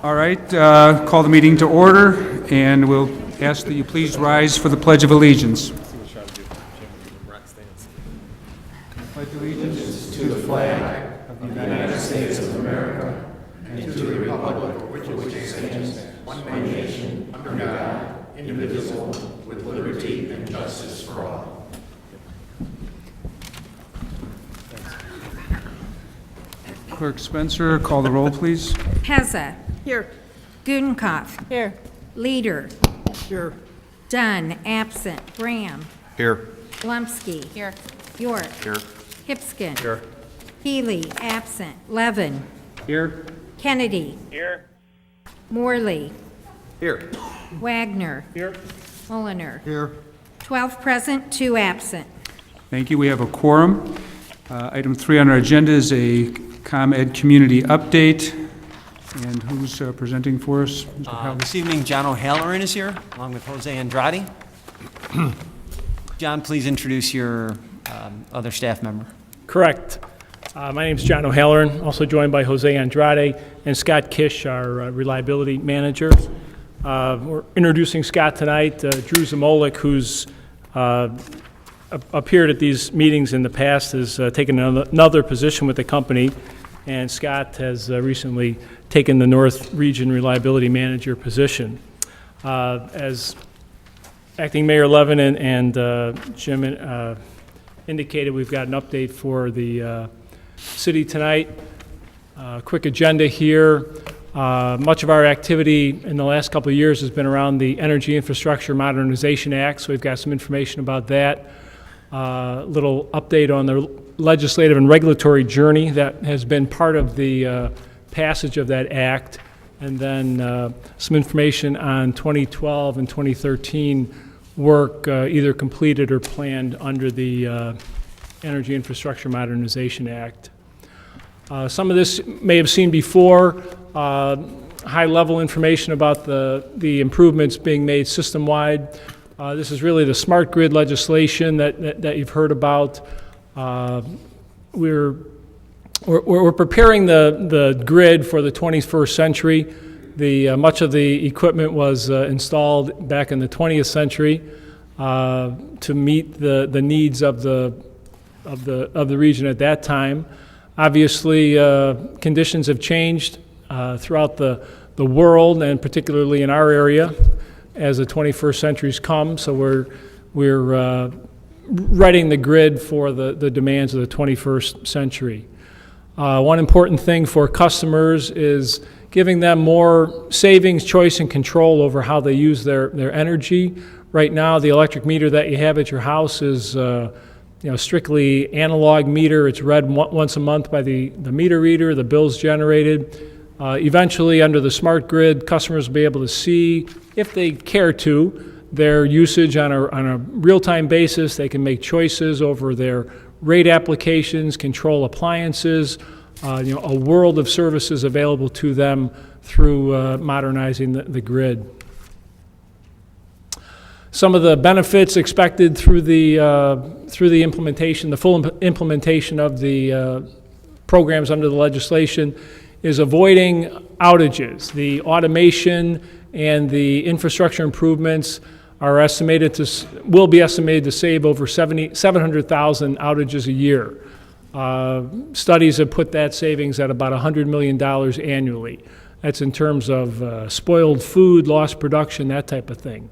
All right, call the meeting to order, and we'll ask that you please rise for the Pledge of Allegiance. Pledge allegiance to the flag of the United States of America and to the republic for which it stands, one nation, under God, indivisible, with liberty and justice for all. Clerk Spencer, call the roll, please. Pezza. Here. Gudenkauf. Here. Leader. Here. Dunn, absent. Graham. Here. Blumsky. Here. York. Here. Hipskin. Here. Healy, absent. Levin. Here. Kennedy. Here. Morley. Here. Wagner. Here. Mulliner. Here. 12 present, 2 absent. Thank you. We have a quorum. Item 3 on our agenda is a ComEd community update. And who's presenting for us? Mr. Howell? This evening, John O'Halloran is here, along with Jose Andrade. John, please introduce your other staff member. Correct. My name is John O'Halloran, also joined by Jose Andrade and Scott Kish, our reliability manager. We're introducing Scott tonight. Drew Zamolik, who's appeared at these meetings in the past, has taken another position with the company, and Scott has recently taken the North Region Reliability Manager position. As Acting Mayor Levin and Jim indicated, we've got an update for the city tonight. Quick agenda here. Much of our activity in the last couple of years has been around the Energy Infrastructure Modernization Act, so we've got some information about that. Little update on the legislative and regulatory journey that has been part of the passage of that act, and then some information on 2012 and 2013 work either completed or planned under the Energy Infrastructure Modernization Act. Some of this may have seen before, high-level information about the improvements being made system-wide. This is really the smart grid legislation that you've heard about. We're preparing the grid for the 21st century. Much of the equipment was installed back in the 20th century to meet the needs of the region at that time. Obviously, conditions have changed throughout the world, and particularly in our area, as the 21st century's come. So we're readying the grid for the demands of the 21st century. One important thing for customers is giving them more savings, choice, and control over how they use their energy. Right now, the electric meter that you have at your house is strictly analog meter. It's read once a month by the meter reader. The bill's generated. Eventually, under the smart grid, customers will be able to see, if they care to, their usage on a real-time basis. They can make choices over their rate applications, control appliances, a world of services available to them through modernizing the grid. Some of the benefits expected through the implementation, the full implementation of the programs under the legislation, is avoiding outages. The automation and the infrastructure improvements are will be estimated to save over 700,000 outages a year. Studies have put that savings at about $100 million annually. That's in terms of spoiled food, lost production, that type of thing.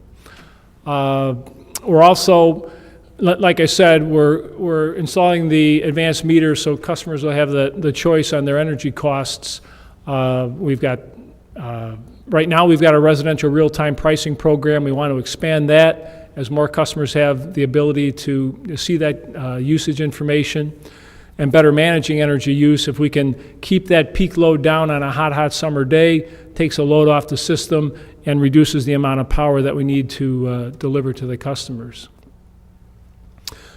We're also, like I said, we're installing the advanced meters so customers will have the choice on their energy costs. Right now we've got a residential real-time pricing program. We want to expand that as more customers have the ability to see that usage information, and better managing energy use. If we can keep that peak load down on a hot summer day, takes a load off the system and reduces the amount of power that we need to deliver to the customers.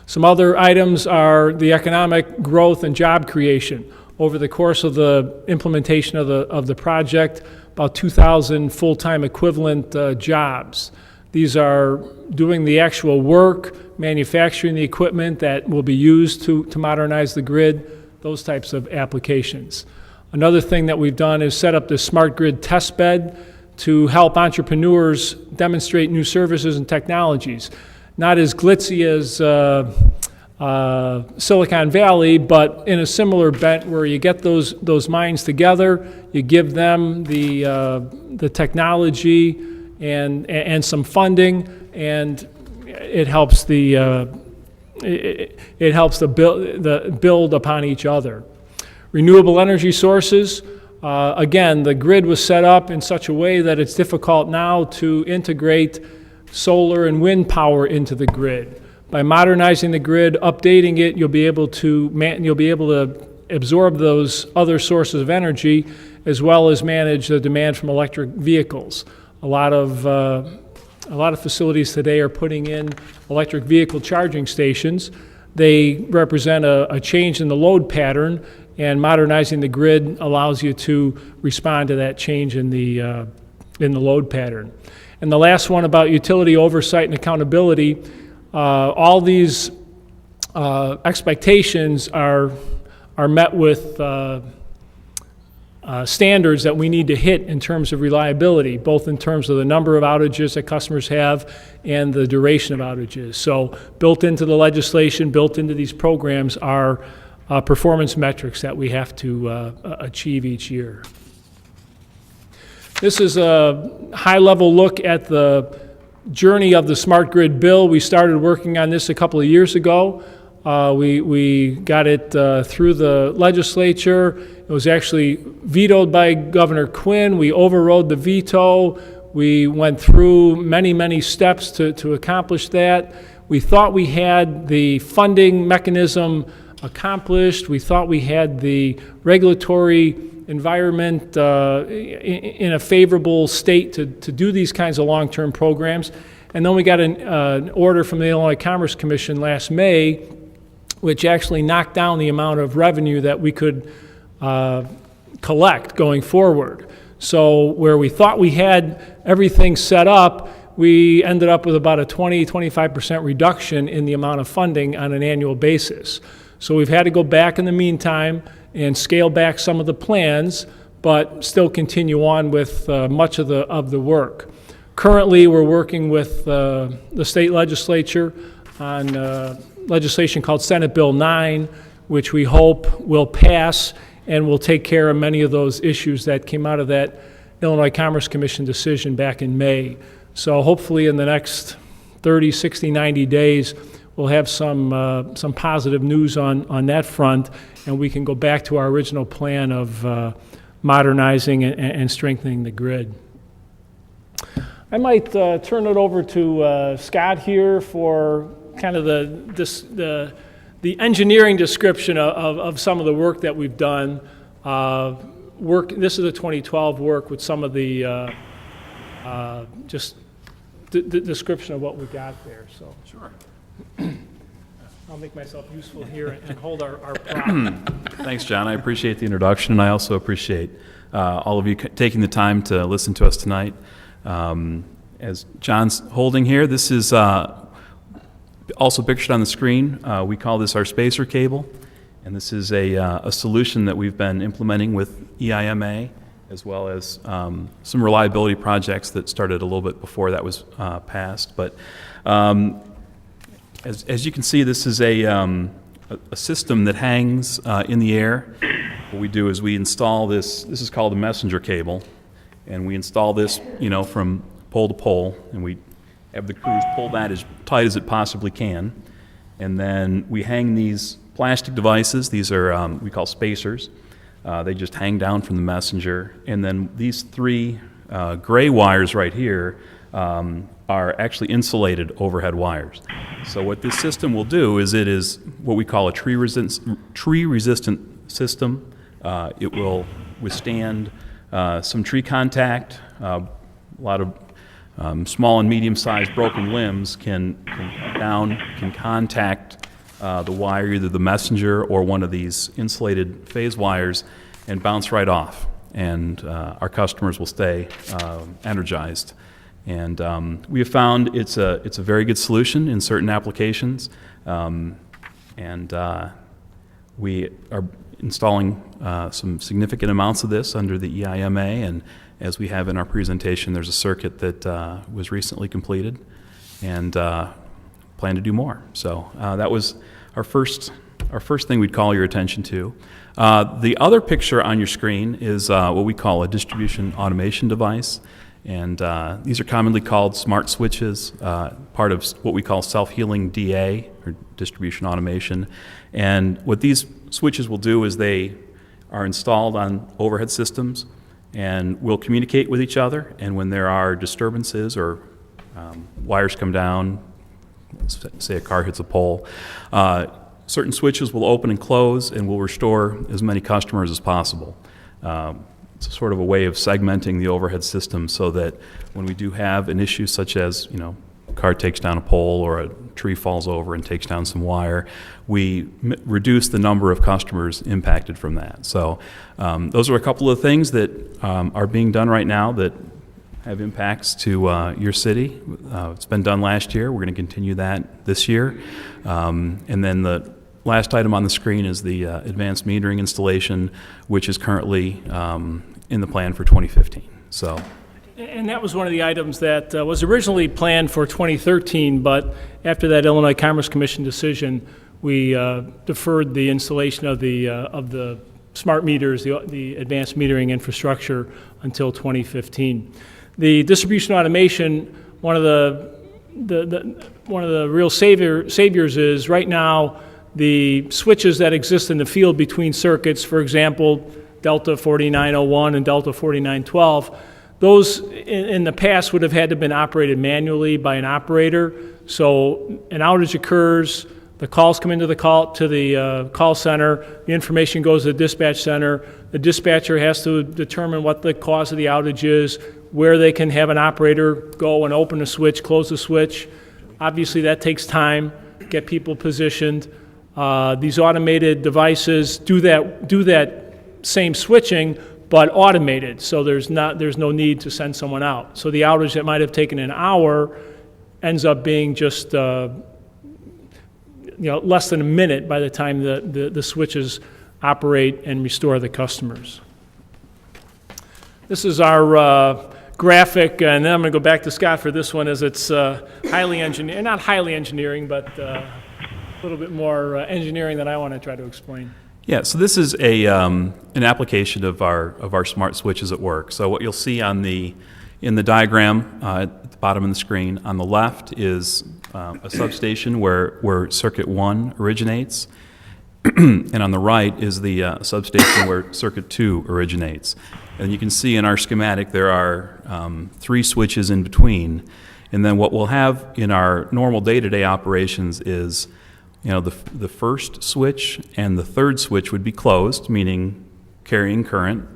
Some other items are the economic growth and job creation. Over the course of the implementation of the project, about 2,000 full-time equivalent jobs. These are doing the actual work, manufacturing the equipment that will be used to modernize the grid, those types of applications. Another thing that we've done is set up the smart grid test bed to help entrepreneurs demonstrate new services and technologies. Not as glitzy as Silicon Valley, but in a similar bent where you get those minds together, you give them the technology and some funding, and it helps the build upon each other. Renewable energy sources. Again, the grid was set up in such a way that it's difficult now to integrate solar and wind power into the grid. By modernizing the grid, updating it, you'll be able to absorb those other sources of energy, as well as manage the demand from electric vehicles. A lot of facilities today are putting in electric vehicle charging stations. They represent a change in the load pattern, and modernizing the grid allows you to respond to that change in the load pattern. And the last one about utility oversight and accountability, all these expectations are met with standards that we need to hit in terms of reliability, both in terms of the number of outages that customers have and the duration of outages. So built into the legislation, built into these programs are performance metrics that we have to achieve each year. This is a high-level look at the journey of the smart grid bill. We started working on this a couple of years ago. We got it through the legislature. It was actually vetoed by Governor Quinn. We overrode the veto. We went through many, many steps to accomplish that. We thought we had the funding mechanism accomplished. We thought we had the regulatory environment in a favorable state to do these kinds of long-term programs. And then we got an order from the Illinois Commerce Commission last May, which actually knocked down the amount of revenue that we could collect going forward. So where we thought we had everything set up, we ended up with about a 20-25% reduction in the amount of funding on an annual basis. So we've had to go back in the meantime and scale back some of the plans, but still continue on with much of the work. Currently, we're working with the state legislature on legislation called Senate Bill 9, which we hope will pass and will take care of many of those issues that came out of that Illinois Commerce Commission decision back in May. So hopefully in the next 30, 60, 90 days, we'll have some positive news on that front, and we can go back to our original plan of modernizing and strengthening the grid. I might turn it over to Scott here for kind of the engineering description of some of the work that we've done. This is the 2012 work with some of the just the description of what we got there. So Sure. I'll make myself useful here and hold our prop. Thanks, John. I appreciate the introduction, and I also appreciate all of you taking the time to listen to us tonight. As John's holding here, this is also pictured on the screen. We call this our spacer cable, and this is a solution that we've been implementing with EIMA, as well as some reliability projects that started a little bit before that was passed. But as you can see, this is a system that hangs in the air. What we do is we install this is called a messenger cable, and we install this, from pole to pole, and we have the crews pull that as tight as it possibly can. And then we hang these plastic devices. These are, we call spacers. They just hang down from the messenger. And then these three gray wires right here are actually insulated overhead wires. So what this system will do is it is what we call a tree-resistant system. It will withstand some tree contact. A lot of small and medium-sized broken limbs can contact the wire, either the messenger or one of these insulated phase wires, and bounce right off. And our customers will stay energized. And we have found it's a very good solution in certain applications. We are installing some significant amounts of this under the EIMA, and as we have in our presentation, there's a circuit that was recently completed, and plan to do more. So that was our first thing we'd call your attention to. The other picture on your screen is what we call a distribution automation device. And these are commonly called smart switches, part of what we call self-healing DA, or distribution automation. And what these switches will do is they are installed on overhead systems and will communicate with each other. And when there are disturbances or wires come down, say a car hits a pole, certain switches will open and close and will restore as many customers as possible. It's sort of a way of segmenting the overhead system so that when we do have an issue such as, a car takes down a pole or a tree falls over and takes down some wire, we reduce the number of customers impacted from that. So those are a couple of things that are being done right now that have impacts to your city. It's been done last year. We're going to continue that this year. And then the last item on the screen is the advanced metering installation, which is currently in the plan for 2015. So, And that was one of the items that was originally planned for 2013, but after that Illinois Commerce Commission decision, we deferred the installation of the smart meters, the advanced metering infrastructure, until 2015. The distribution automation, one of the real saviors is right now the switches that exist in the field between circuits, for example, Delta 4901 and Delta 4912, those in the past would have had to have been operated manually by an operator. So an outage occurs, the calls come into the call center, the information goes to the dispatch center, the dispatcher has to determine what the cause of the outage is, where they can have an operator go and open a switch, close the switch. Obviously that takes time, get people positioned. These automated devices do that same switching, but automated, so there's no need to send someone out. So the outage that might have taken an hour ends up being just less than a minute by the time the switches operate and restore the customers. This is our graphic, and then I'm going to go back to Scott for this one, as it's highly engineering, not highly engineering, but a little bit more engineering than I want to try to explain. yeah, so this is an application of our smart switches at work. So what you'll see in the diagram at the bottom of the screen, on the left is a substation where circuit 1 originates, and on the right is the substation where circuit 2 originates. And you can see in our schematic there are 3 switches in between. And then what we'll have in our normal day-to-day operations is, the first switch and the third switch would be closed, meaning carrying current,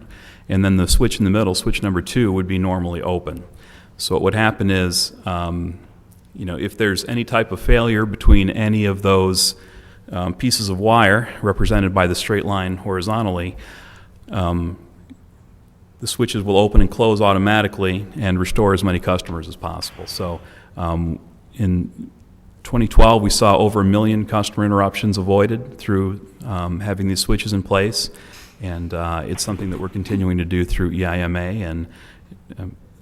and then the switch in the middle, switch number 2, would be normally open. So what would happen is, if there's any type of failure between any of those pieces of wire represented by the straight line horizontally, the switches will open and close automatically and restore as many customers as possible. So in 2012, we saw over 1 million customer interruptions avoided through having these switches in place, and it's something that we're continuing to do through EIMA, and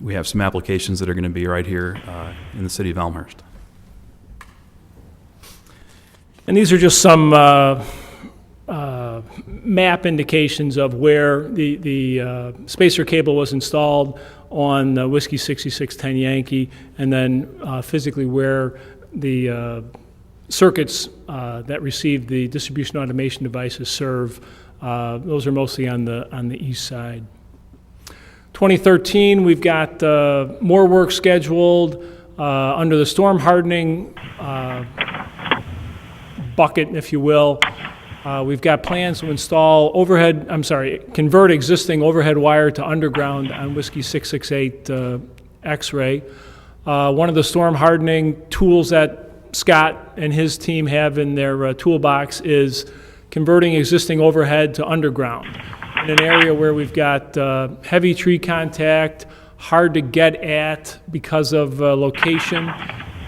we have some applications that are going to be right here in the city of Elmhurst. And these are just some map indications of where the spacer cable was installed on Whiskey 6610 Yankee, and then physically where the circuits that receive the distribution automation devices serve. Those are mostly on the east side. 2013, we've got more work scheduled under the storm hardening bucket, if you will. We've got plans to install convert existing overhead wire to underground on Whiskey 668 X-ray. One of the storm hardening tools that Scott and his team have in their toolbox is converting existing overhead to underground in an area where we've got heavy tree contact, hard to get at because of location,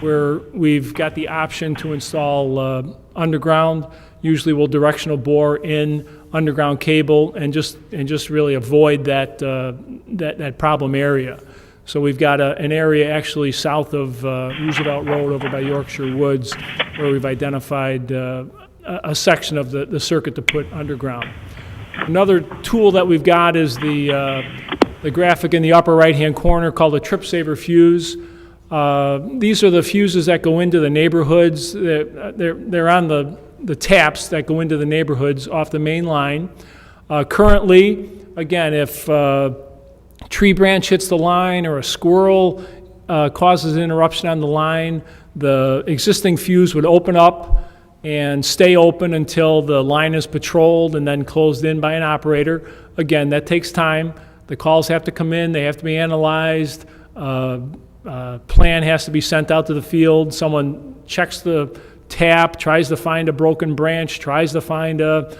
where we've got the option to install underground. Usually we'll directional bore in underground cable and just really avoid that problem area. So we've got an area actually south of Roosevelt Road over by Yorkshire Woods where we've identified a section of the circuit to put underground. Another tool that we've got is the graphic in the upper right-hand corner called a trip saver fuse. These are the fuses that go into the neighborhoods. They're on the taps that go into the neighborhoods off the main line. Currently, again, if tree branch hits the line or a squirrel causes an interruption on the line, the existing fuse would open up and stay open until the line is patrolled and then closed in by an operator. Again, that takes time. The calls have to come in, they have to be analyzed, plan has to be sent out to the field, someone checks the tap, tries to find a broken branch, tries to find a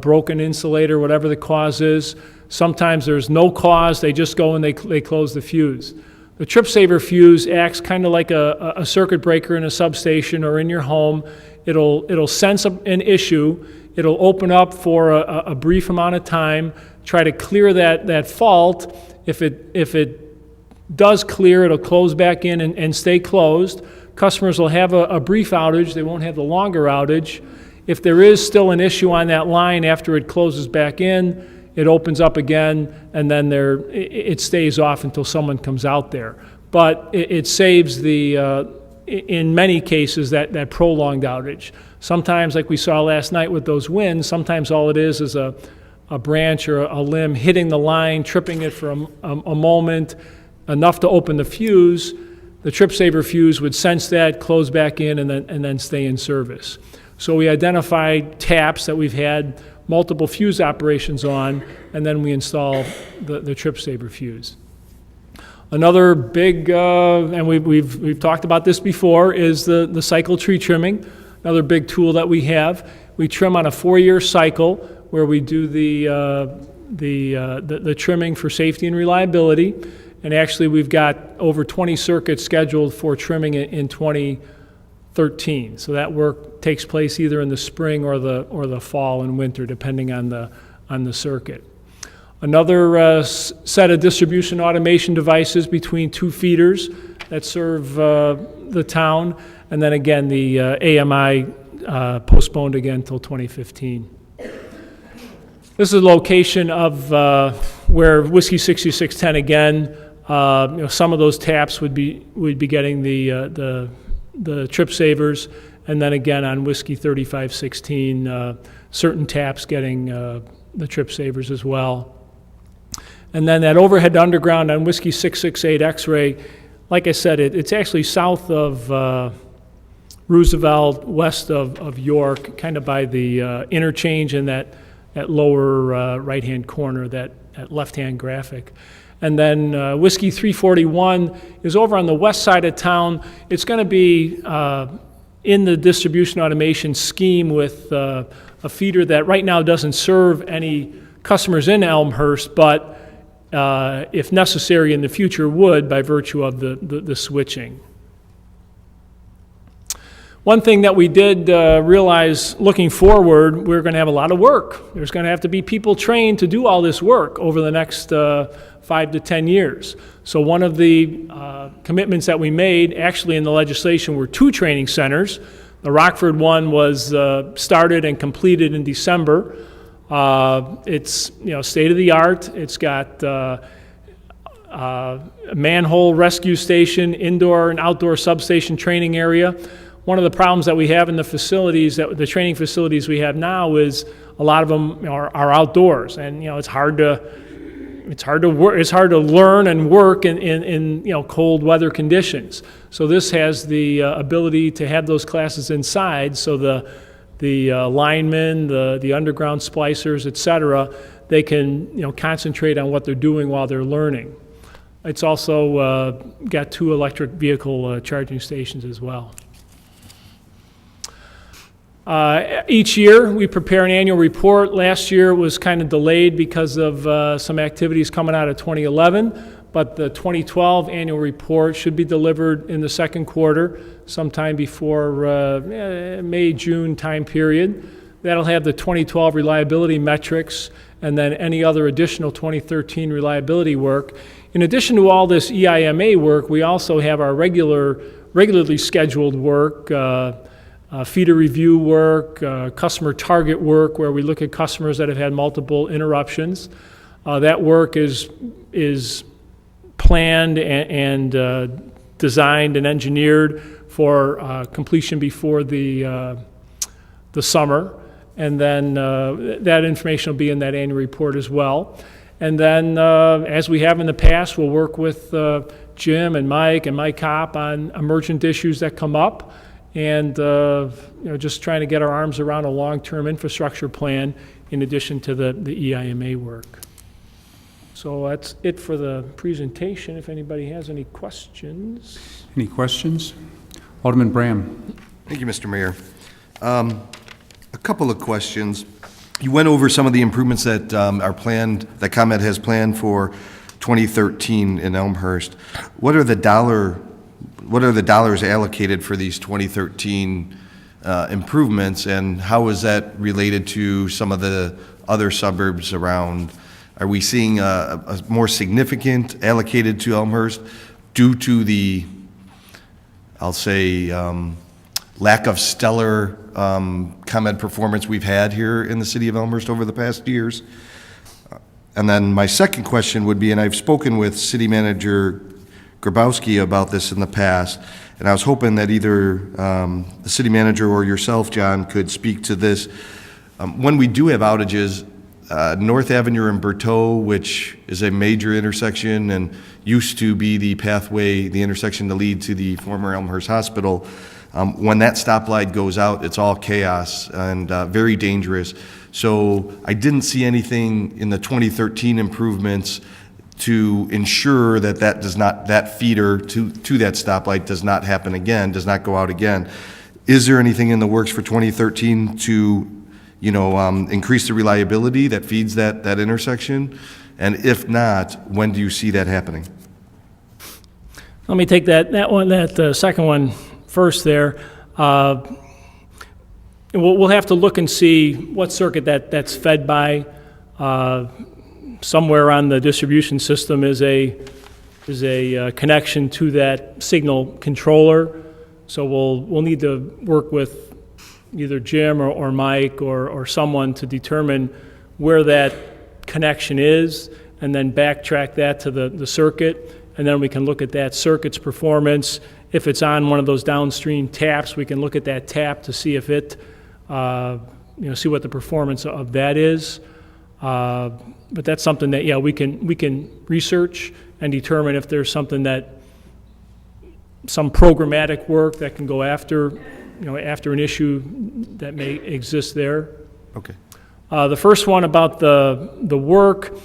broken insulator, whatever the cause is. Sometimes there's no cause, they just go and they close the fuse. The trip saver fuse acts kind of like a circuit breaker in a substation or in your home. It'll sense an issue, it'll open up for a brief amount of time, try to clear that fault. If it does clear, it'll close back in and stay closed. Customers will have a brief outage, they won't have the longer outage. If there is still an issue on that line after it closes back in, it opens up again, and then it stays off until someone comes out there. But it saves in many cases, that prolonged outage. Sometimes, like we saw last night with those winds, sometimes all it is a branch or a limb hitting the line, tripping it for a moment, enough to open the fuse. The trip saver fuse would sense that, close back in, and then stay in service. So we identified taps that we've had multiple fuse operations on, and then we install the trip saver fuse. Another big, and we've talked about this before, is the cycle tree trimming. Another big tool that we have. We trim on a 4-year cycle where we do the trimming for safety and reliability. And actually, we've got over 20 circuits scheduled for trimming in 2013. So that work takes place either in the spring or the fall and winter, depending on the circuit. Another set of distribution automation devices between 2 feeders that serve the town, and then again the AMI postponed again until 2015. This is a location of where Whiskey 6610 again. Some of those taps would be getting the trip savers, and then again on Whiskey 3516, certain taps getting the trip savers as well. And then that overhead to underground on Whiskey 668 X-ray, like I said, it's actually south of Roosevelt, west of York, kind of by the interchange in that lower right-hand corner, that left-hand graphic. And then Whiskey 341 is over on the west side of town. It's going to be in the distribution automation scheme with a feeder that right now doesn't serve any customers in Elmhurst, but if necessary in the future would by virtue of the switching. One thing that we did realize looking forward, we're going to have a lot of work. There's going to have to be people trained to do all this work over the next 5 to 10 years. So one of the commitments that we made actually in the legislation were 2 training centers. The Rockford one was started and completed in December. It's state of the art. It's got a manhole rescue station, indoor and outdoor substation training area. One of the problems that we have in the facilities, the training facilities we have now, is a lot of them are outdoors, and it's hard to learn and work in cold weather conditions. So this has the ability to have those classes inside, so the linemen, the underground splicers, etc., they can concentrate on what they're doing while they're learning. It's also got 2 electric vehicle charging stations as well. Each year we prepare an annual report. Last year was kind of delayed because of some activities coming out of 2011, but the 2012 annual report should be delivered in the second quarter, sometime before May, June time period. That'll have the 2012 reliability metrics and then any other additional 2013 reliability work. In addition to all this EIMA work, we also have our regularly scheduled work, feeder review work, customer target work, where we look at customers that have had multiple interruptions. That work is planned and designed and engineered for completion before the summer. And then that information will be in that annual report as well. And then, as we have in the past, we'll work with Jim and Mike Kopp on emergent issues that come up, and just trying to get our arms around a long-term infrastructure plan in addition to the EIMA work. So that's it for the presentation. If anybody has any questions. Any questions? Alderman Braham. Thank you, Mr. Mayor. A couple of questions. You went over some of the improvements that are planned, that ComEd has planned for 2013 in Elmhurst. What are the dollars allocated for these 2013 improvements, and how is that related to some of the other suburbs around? Are we seeing a more significant allocated to Elmhurst due to the, I'll say, lack of stellar ComEd performance we've had here in the city of Elmhurst over the past years? And then my second question would be, and I've spoken with City Manager Grabowski about this in the past, and I was hoping that either the city manager or yourself, John, could speak to this. When we do have outages, North Avenue and Berteau, which is a major intersection and used to be the pathway, the intersection to lead to the former Elmhurst Hospital, when that stoplight goes out, it's all chaos and very dangerous. So I didn't see anything in the 2013 improvements to ensure that that feeder to that stoplight does not happen again, does not go out again. Is there anything in the works for 2013 to increase the reliability that feeds that intersection? And if not, when do you see that happening? Let me take that second one first there. We'll have to look and see what circuit that's fed by. Somewhere on the distribution system is a connection to that signal controller. So we'll need to work with either Jim or Mike or someone to determine where that connection is, and then backtrack that to the circuit, and then we can look at that circuit's performance. If it's on one of those downstream taps, we can look at that tap to see if it, see what the performance of that is. But that's something that, we can research and determine if there's some programmatic work that can go after an issue that may exist there. Okay. The first one about the work,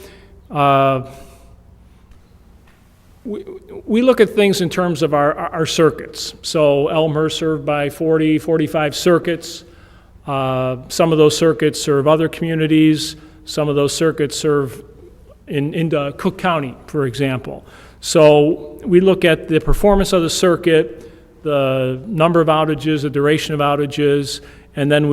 we look at things in terms of our circuits. So Elmhurst served by 45 circuits. Some of those circuits serve other communities. Some of those circuits serve into Cook County, for example. So we look at the performance of the circuit, the number of outages, the duration of outages, and then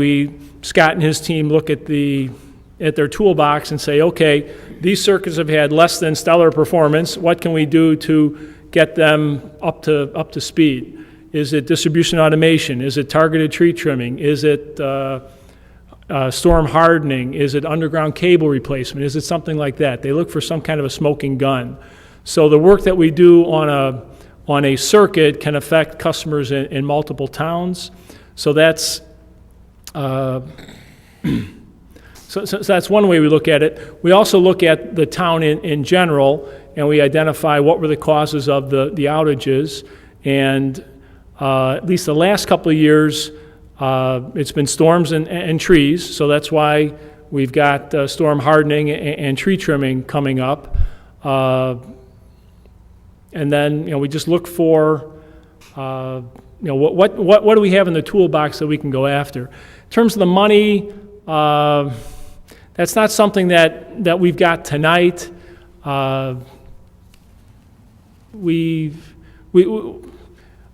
Scott and his team look at their toolbox and say, okay, these circuits have had less than stellar performance. What can we do to get them up to speed? Is it distribution automation? Is it targeted tree trimming? Is it storm hardening? Is it underground cable replacement? Is it something like that? They look for some kind of a smoking gun. So the work that we do on a circuit can affect customers in multiple towns. So that's so that's one way we look at it. We also look at the town in general, and we identify what were the causes of the outages. And at least the last couple of years, it's been storms and trees. So that's why we've got storm hardening and tree trimming coming up. And then, we just look for, what do we have in the toolbox that we can go after? In terms of the money, that's not something that we've got tonight.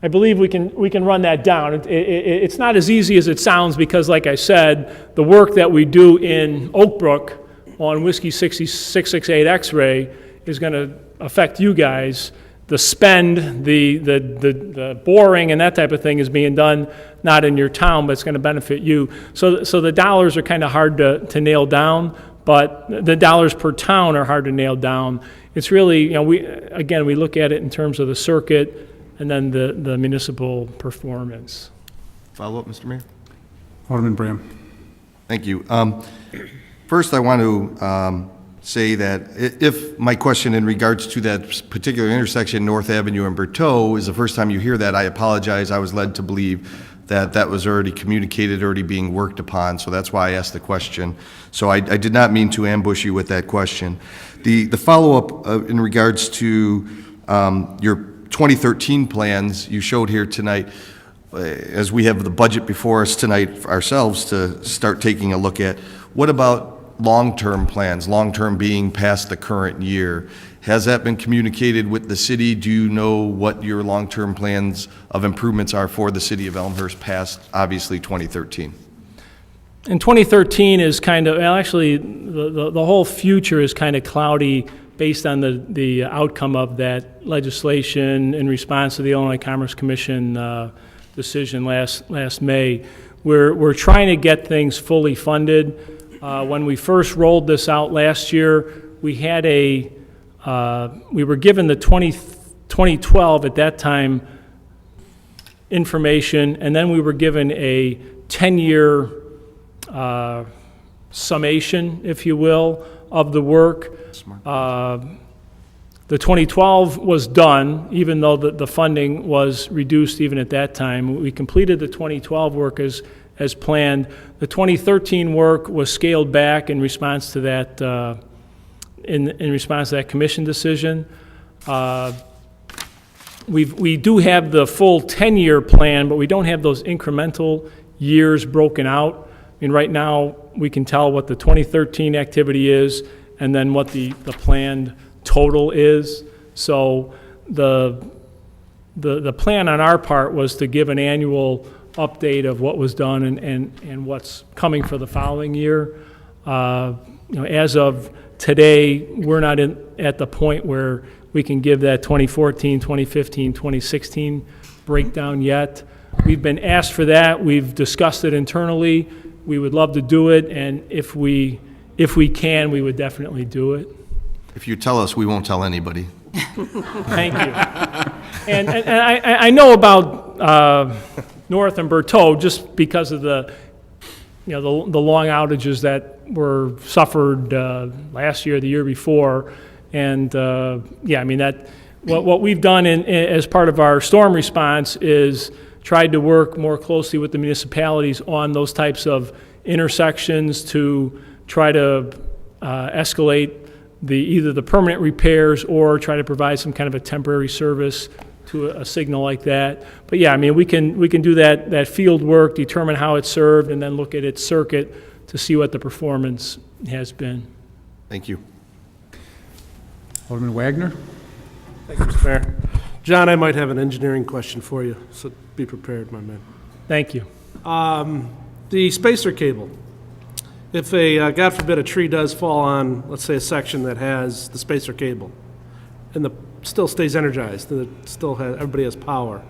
I believe we can run that down. It's not as easy as it sounds because, like I said, the work that we do in Oak Brook on Whiskey 668 X-ray is going to affect you guys. The spend, the boring and that type of thing is being done not in your town, but it's going to benefit you. So the dollars are kind of hard to nail down, but the dollars per town are hard to nail down. It's really, we look at it in terms of the circuit and then the municipal performance. Follow up, Mr. Mayor? Alderman Bram. Thank you. First, I want to say that if my question in regards to that particular intersection, North Avenue and Berteau, is the first time you hear that, I apologize. I was led to believe that that was already communicated, already being worked upon, so that's why I asked the question. So I did not mean to ambush you with that question. The follow-up in regards to your 2013 plans you showed here tonight, as we have the budget before us tonight ourselves to start taking a look at, what about long-term plans, long-term being past the current year? Has that been communicated with the city? Do you know what your long-term plans of improvements are for the city of Elmhurst past, obviously, 2013? And 2013 is kind of, well, actually, the whole future is kind of cloudy based on the outcome of that legislation in response to the Illinois Commerce Commission decision last May. We're trying to get things fully funded. When we first rolled this out last year, we had we were given the 2012 at that time information, and then we were given a 10-year summation, if you will, of the work. The 2012 was done, even though the funding was reduced even at that time. We completed the 2012 work as planned. The 2013 work was scaled back in response to that in response to that commission decision. We do have the full 10-year plan, but we don't have those incremental years broken out. I mean, right now we can tell what the 2013 activity is and then what the planned total is. So the plan on our part was to give an annual update of what was done and what's coming for the following year. As of today, we're not at the point where we can give that 2014, 2015, 2016 breakdown yet. We've been asked for that. We've discussed it internally. We would love to do it, and if we can, we would definitely do it. If you tell us, we won't tell anybody. Thank you. And I know about North and Berteau just because of the long outages that were suffered last year, the year before, and what we've done as part of our storm response is tried to work more closely with the municipalities on those types of intersections to try to escalate either the permanent repairs or try to provide some kind of a temporary service to a signal like that. But yeah, I mean, we can do that field work, determine how it's served, and then look at its circuit to see what the performance has been. Thank you. Alderman Wagner. Thank you, Mr. Mayor. John, I might have an engineering question for you, so be prepared, my man. Thank you. The spacer cable, if God forbid, a tree does fall on, let's say, a section that has the spacer cable, and still stays energized, and everybody has power,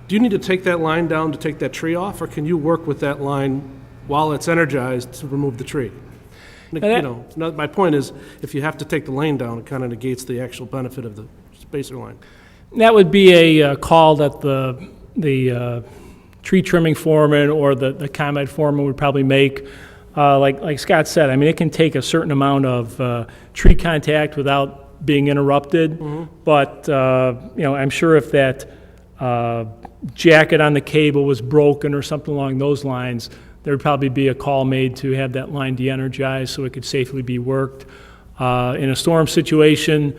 do you need to take that line down to take that tree off, or can you work with that line while it's energized to remove the tree? My point is, if you have to take the lane down, it kind of negates the actual benefit of the spacer line. That would be a call that the tree trimming foreman or the ComEd foreman would probably make. Like Scott said, I mean, it can take a certain amount of tree contact without being interrupted. Mm-hmm. But I'm sure if that jacket on the cable was broken or something along those lines, there would probably be a call made to have that line de-energized so it could safely be worked. In a storm situation,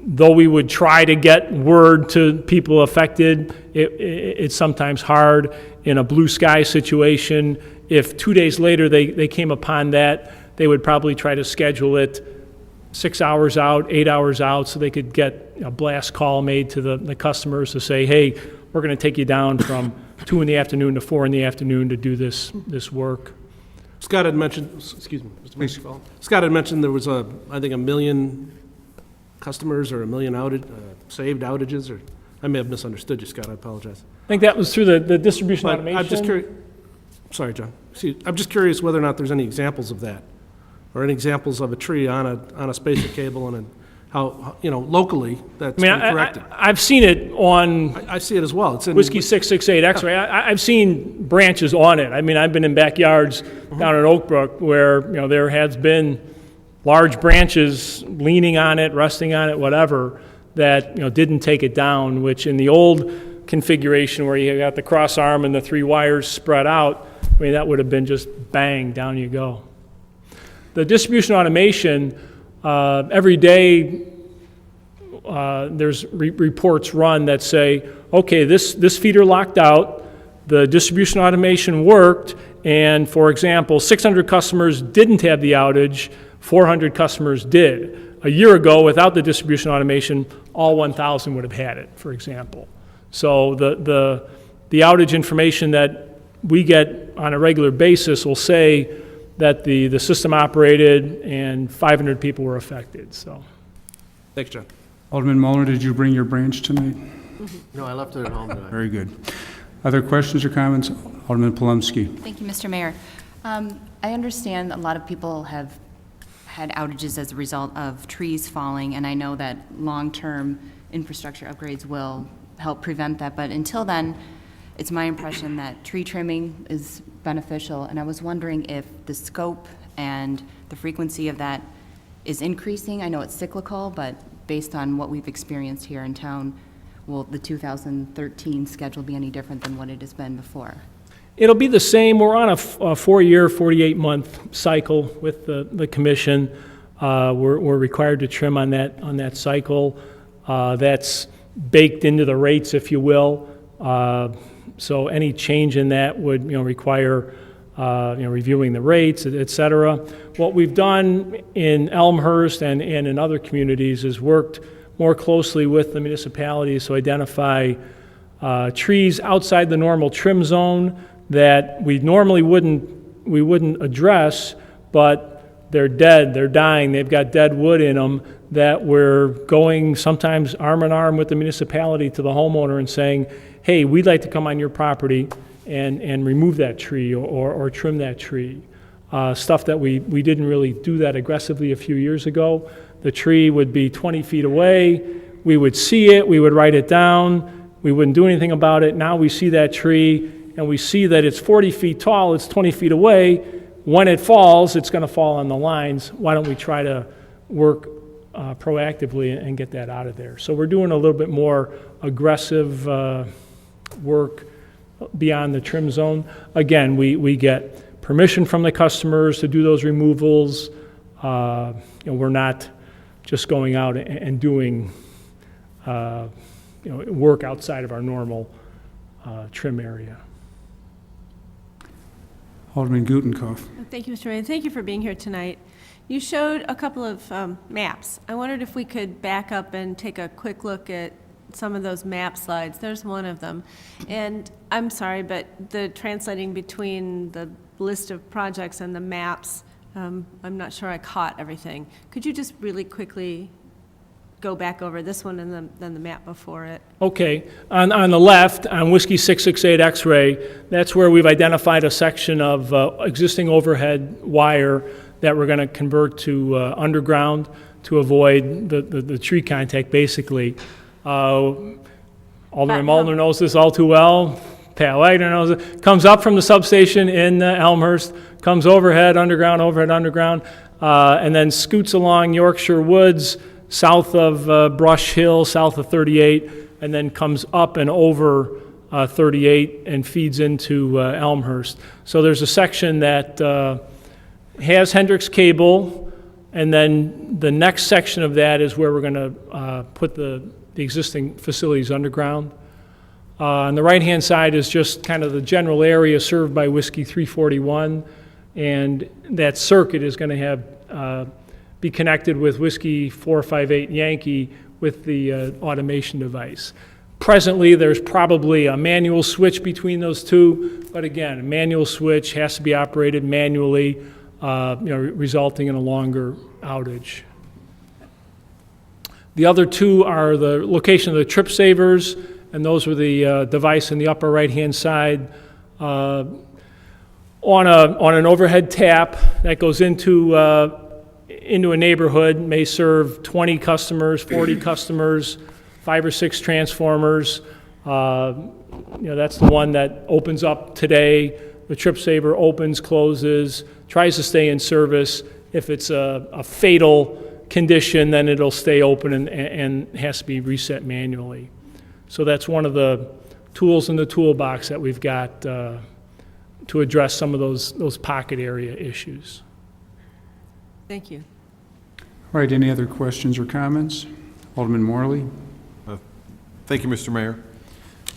though we would try to get word to people affected, it's sometimes hard. In a blue sky situation, if 2 days later they came upon that, they would probably try to schedule it 6 hours out, 8 hours out, so they could get a blast call made to the customers to say, hey, we're going to take you down from 2 in the afternoon to 4 in the afternoon to do this work. Scott had mentioned, excuse me, Mr. Municipal. Scott had mentioned there was I think 1 million customers or 1 million saved outages, or I may have misunderstood you, Scott, I apologize. I think that was through the distribution But automation. I'm just curious, sorry, John. I'm just curious whether or not there's any examples of that, or any examples of a tree on a spacer cable and how, locally that's been corrected. I've seen it on I see it as well. It's in Whiskey 668 X-ray. I've seen branches on it. I mean, I've been in backyards down at Oak Brook where, there has been large branches leaning on it, resting on it, whatever, that, didn't take it down, which in the old configuration where you got the cross arm and the 3 wires spread out, I mean, that would have been just bang, down you go. The distribution automation, every day there's reports run that say, okay, this feeder locked out, the distribution automation worked, and for example, 600 customers didn't have the outage, 400 customers did. A year ago, without the distribution automation, all 1,000 would have had it, for example. So the outage information that we get on a regular basis will say that the system operated and 500 people were affected, so. Thanks, John. Alderman Muller, did you bring your branch tonight? No, I left it at home tonight. Very good. Other questions or comments? Alderman Palomsky. Thank you, Mr. Mayor. I understand a lot of people have had outages as a result of trees falling, and I know that long-term infrastructure upgrades will help prevent that, but until then, it's my impression that tree trimming is beneficial, and I was wondering if the scope and the frequency of that is increasing. I know it's cyclical, but based on what we've experienced here in town, will the 2013 schedule be any different than what it has been before? It'll be the same. We're on a 4-year, 48-month cycle with the commission. We're required to trim on that cycle. That's baked into the rates, if you will. So any change in that would require reviewing the rates, et cetera. What we've done in Elmhurst and in other communities is worked more closely with the municipalities to identify trees outside the normal trim zone that we normally wouldn't address, but they're dead, they're dying, they've got dead wood in them, that we're going sometimes arm in arm with the municipality to the homeowner and saying, hey, we'd like to come on your property and remove that tree or trim that tree. Stuff that we didn't really do that aggressively a few years ago. The tree would be 20 feet away, we would see it, we would write it down, we wouldn't do anything about it. Now we see that tree and we see that it's 40 feet tall, it's 20 feet away. When it falls, it's going to fall on the lines. Why don't we try to work proactively and get that out of there? So we're doing a little bit more aggressive work beyond the trim zone. Again, we get permission from the customers to do those removals. We're not just going out and doing work outside of our normal trim area. Alderman Gutenkopf. Thank you, Mr. Mayor. Thank you for being here tonight. You showed a couple of maps. I wondered if we could back up and take a quick look at some of those map slides. There's one of them. And I'm sorry, but the translating between the list of projects and the maps, I'm not sure I caught everything. Could you just really quickly go back over this one and then the map before it? Okay. On the left, on Whiskey 668 X-ray, that's where we've identified a section of existing overhead wire that we're going to convert to underground to avoid the tree contact, basically. Alderman Muldner knows this all too well. Pat Wagner knows it. Comes up from the substation in Elmhurst, comes overhead, underground, and then scoots along Yorkshire Woods, south of Brush Hill, south of 38, and then comes up and over 38 and feeds into Elmhurst. So there's a section that has Hendrix cable, and then the next section of that is where we're going to put the existing facilities underground. On the right-hand side is just kind of the general area served by Whiskey 341, and that circuit is going to have be connected with Whiskey 458 Yankee with the automation device. Presently, there's probably a manual switch between those two, but again, a manual switch has to be operated manually, resulting in a longer outage. The other two are the location of the trip savers, and those were the device in the upper right-hand side on an overhead tap that goes into a neighborhood, may serve 20 customers, 40 customers, 5 or 6 transformers. That's the one that opens up today. The trip saver opens, closes, tries to stay in service. If it's a fatal condition, then it'll stay open and has to be reset manually. So that's one of the tools in the toolbox that we've got to address some of those pocket area issues. Thank you. All right, any other questions or comments? Alderman Morley? Thank you, Mr. Mayor.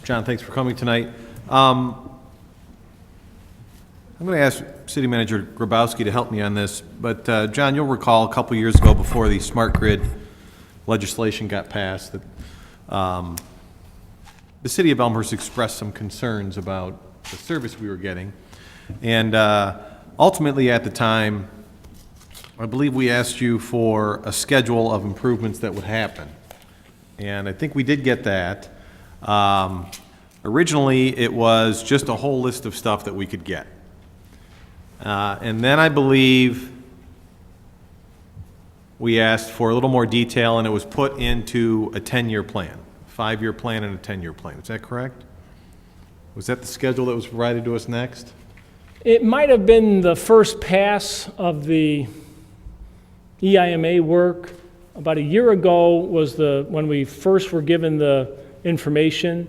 John, thanks for coming tonight. I'm going to ask City Manager Grabowski to help me on this, but John, you'll recall a couple years ago before the smart grid legislation got passed that the City of Elmhurst expressed some concerns about the service we were getting, and ultimately at the time, I believe we asked you for a schedule of improvements that would happen, and I think we did get that. Originally, it was just a whole list of stuff that we could get. And then I believe we asked for a little more detail, and it was put into a 10-year plan, 5-year plan and a 10-year plan. Is that correct? Was that the schedule that was provided to us next? It might have been the first pass of the EIMA work. About a year ago was when we first were given the information,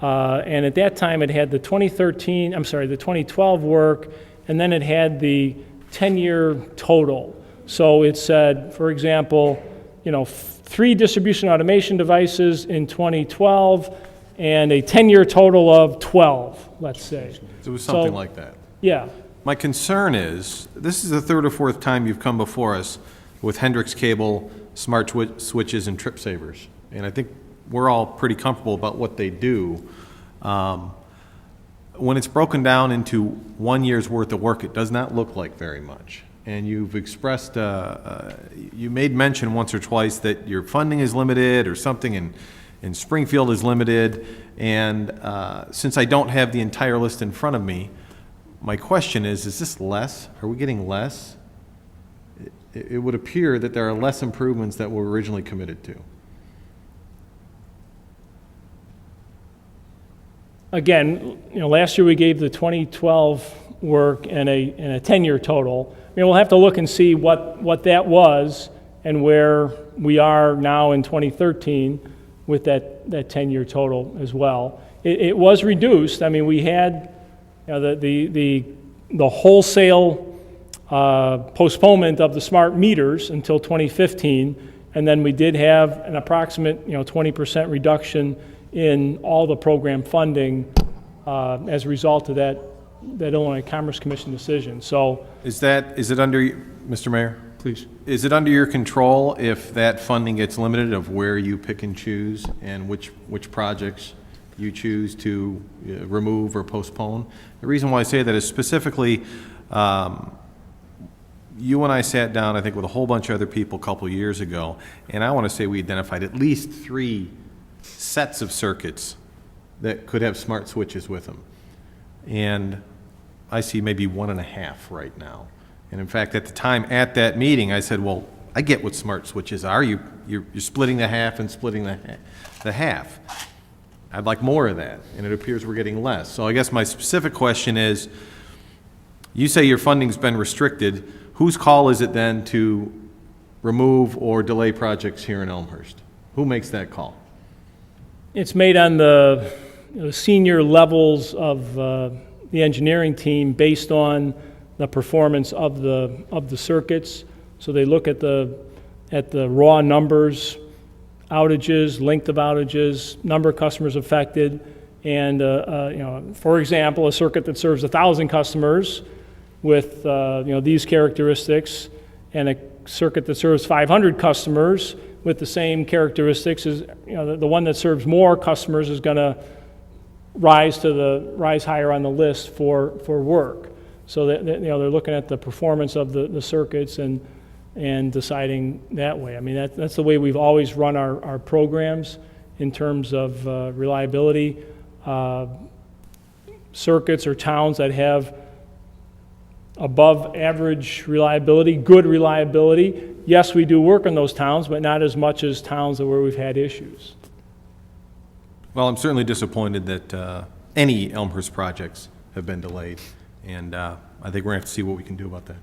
and at that time it had the 2012 work, and then it had the 10-year total. So it said, for example, 3 distribution automation devices in 2012 and a 10-year total of 12, let's say. It was something like that. Yeah. My concern is, this is the 3rd or 4th time you've come before us with Hendrix cable, smart switches, and trip savers. And I think we're all pretty comfortable about what they do. When it's broken down into 1 year's worth of work, it does not look like very much. And you've expressed, you made mention once or twice that your funding is limited or something in Springfield is limited. And since I don't have the entire list in front of me, my question is this less? Are we getting less? It would appear that there are less improvements that were originally committed to. Again, last year we gave the 2012 work and a 10-year total. We'll have to look and see what that was and where we are now in 2013 with that 10-year total as well. It was reduced. We had the wholesale postponement of the smart meters until 2015, and then we did have an approximate 20% reduction in all the program funding as a result of that Illinois Commerce Commission decision. So is it under, Mr. Mayor? Please. Is it under your control if that funding gets limited of where you pick and choose and which projects you choose to remove or postpone? The reason why I say that is specifically, you and I sat down, I think, with a whole bunch of other people a couple years ago, and I want to say we identified at least 3 sets of circuits that could have smart switches with them. And I see maybe 1.5 right now. And in fact, at the time, at that meeting, I said, well, I get what smart switches are. You're splitting the half and splitting the half. I'd like more of that, and it appears we're getting less. So I guess my specific question is, you say your funding's been restricted. Whose call is it then to remove or delay projects here in Elmhurst? Who makes that call? it's made on the senior levels of the engineering team based on the performance of the circuits. So they look at the raw numbers, outages, length of outages, number of customers affected, and for example, a circuit that serves 1,000 customers with these characteristics, and circuit that serves 500 customers with the same characteristics is, the one that serves more customers is going to rise higher on the list for work. So that, they're looking at the performance of the circuits and deciding that way. I mean, that's the way we've always run our programs in terms of reliability. Circuits or towns that have above average reliability, good reliability. Yes, we do work in those towns, but not as much as towns where we've had issues. Well, I'm certainly disappointed that any Elmhurst projects have been delayed, and I think we're going to have to see what we can do about that.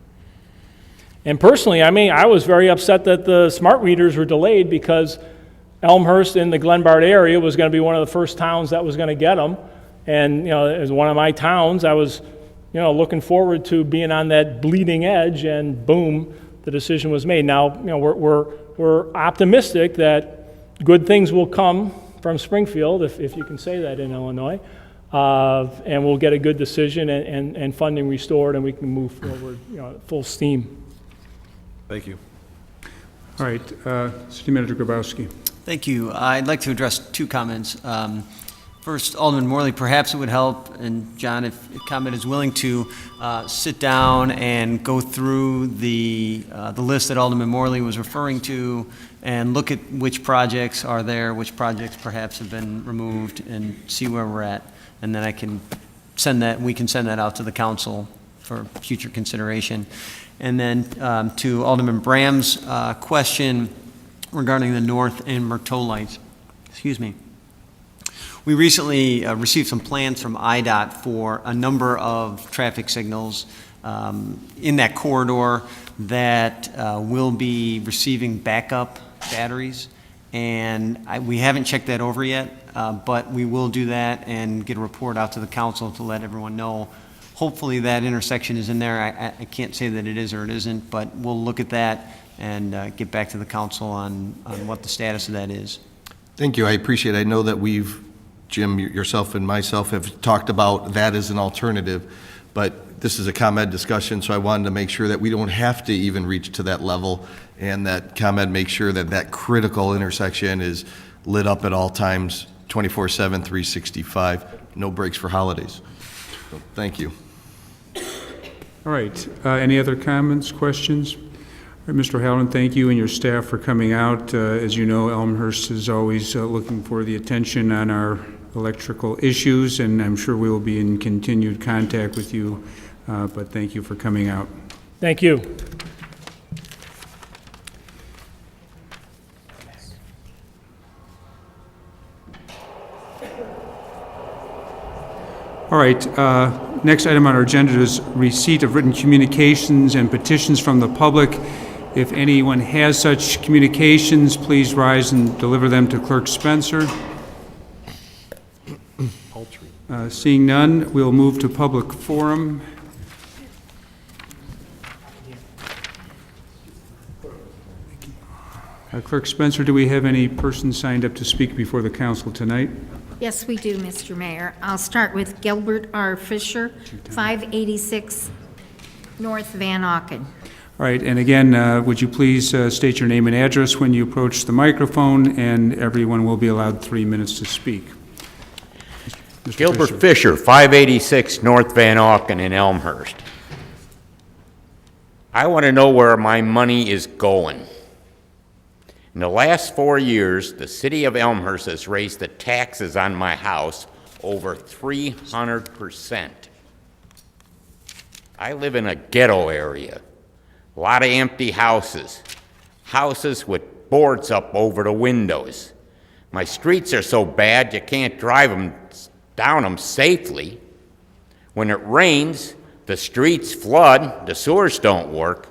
And personally, I mean, I was very upset that the smart meters were delayed because Elmhurst in the Glenbard area was going to be one of the first towns that was going to get them. And, as one of my towns, I was, looking forward to being on that bleeding edge, and boom, the decision was made. Now, we're optimistic that good things will come from Springfield, if you can say that in Illinois, and we'll get a good decision and funding restored, and we can move forward, full steam. Thank you. All right, City Manager Grabowski. Thank you. I'd like to address two comments. First, Alderman Morley, perhaps it would help, and John, if ComEd is willing to, sit down and go through the list that Alderman Morley was referring to and look at which projects are there, which projects perhaps have been removed, and see where we're at. And then we can send that out to the council for future consideration. And then to Alderman Bram's question regarding the North and Myrtle lights. Excuse me. We recently received some plans from IDOT for a number of traffic signals in that corridor that will be receiving backup batteries. And we haven't checked that over yet, but we will do that and get a report out to the council to let everyone know. Hopefully that intersection is in there. I can't say that it is or it isn't, but we'll look at that and get back to the council on what the status of that is. Thank you. I appreciate it. I know that Jim, yourself and myself have talked about that as an alternative, but this is a ComEd discussion, so I wanted to make sure that we don't have to even reach to that level, and that ComEd makes sure that that critical intersection is lit up at all times, 24/7, 365, no breaks for holidays. So, thank you. All right, any other comments, questions? All right, Mr. O'Halloran, thank you and your staff for coming out. As you know, Elmhurst is always looking for the attention on our electrical issues, and I'm sure we will be in continued contact with you, but thank you for coming out. Thank you. All right, next item on our agenda is receipt of written communications and petitions from the public. If anyone has such communications, please rise and deliver them to Clerk Spencer. Seeing none, we'll move to public forum. Clerk Spencer, do we have any persons signed up to speak before the council tonight? Yes, we do, Mr. Mayor. I'll start with Gilbert R. Fisher, 586 North Van Auken. All right, and again, would you please state your name and address when you approach the microphone, and everyone will be allowed 3 minutes to speak. Mr. Gilbert Fisher, 586 North Van Auken in Elmhurst. I want to know where my money is going. In the last 4 years, the city of Elmhurst has raised the taxes on my house over 300%. I live in a ghetto area. A lot of empty houses. Houses with boards up over the windows. My streets are so bad you can't drive down them safely. When it rains, the streets flood, the sewers don't work,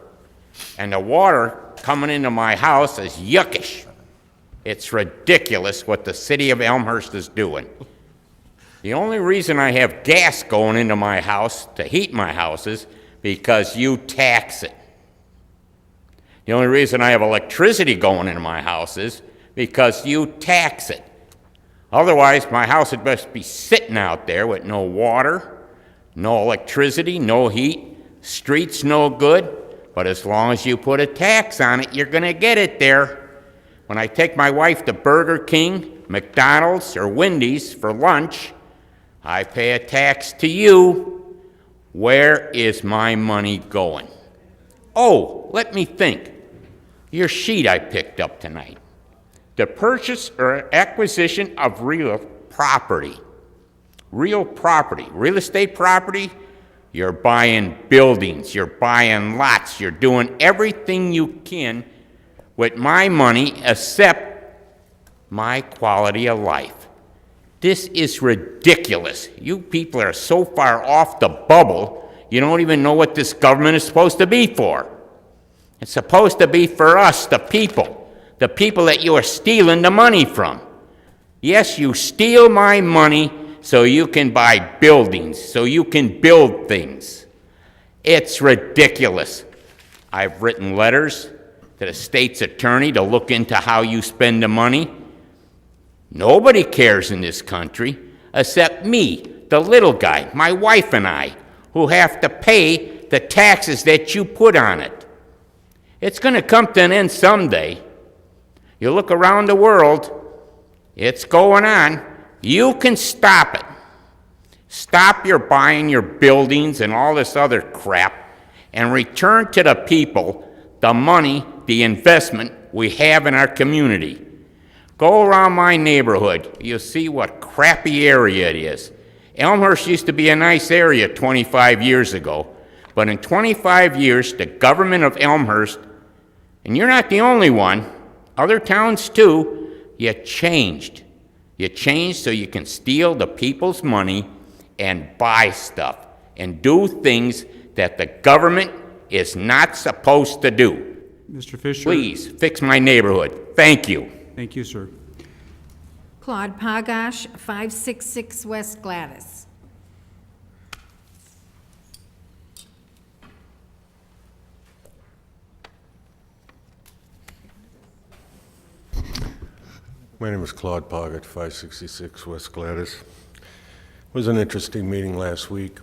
and the water coming into my house is yuckish. It's ridiculous what the city of Elmhurst is doing. The only reason I have gas going into my house to heat my house is because you tax it. The only reason I have electricity going into my house is because you tax it. Otherwise, my house would best be sitting out there with no water, no electricity, no heat, streets no good, But as long as you put a tax on it, you're going to get it there. When I take my wife to Burger King, McDonald's, or Wendy's for lunch, I pay a tax to you. Where is my money going? Oh, let me think. Your sheet I picked up tonight. The purchase or acquisition of real property. Real property. Real estate property. You're buying buildings. You're buying lots. You're doing everything you can with my money except my quality of life. This is ridiculous. You people are so far off the bubble, you don't even know what this government is supposed to be for. It's supposed to be for us, the people that you are stealing the money from. Yes, you steal my money so you can buy buildings, so you can build things. It's ridiculous. I've written letters to the state's attorney to look into how you spend the money. Nobody cares in this country except me, the little guy, my wife and I, who have to pay the taxes that you put on it. It's going to come to an end someday. You look around the world, it's going on. You can stop it. Stop your buying your buildings and all this other crap and return to the people the money, the investment we have in our community. Go around my neighborhood. You'll see what crappy area it is. Elmhurst used to be a nice area 25 years ago, but in 25 years, the government of Elmhurst, and you're not the only one, other towns too, you changed. You changed so you can steal the people's money and buy stuff and do things that the government is not supposed to do. Mr. Fisher? Please, fix my neighborhood. Thank you. Thank you, sir. Claude Pagash, 566 West Gladys. My name is Claude Poggett, 566 West Gladys. It was an interesting meeting last week.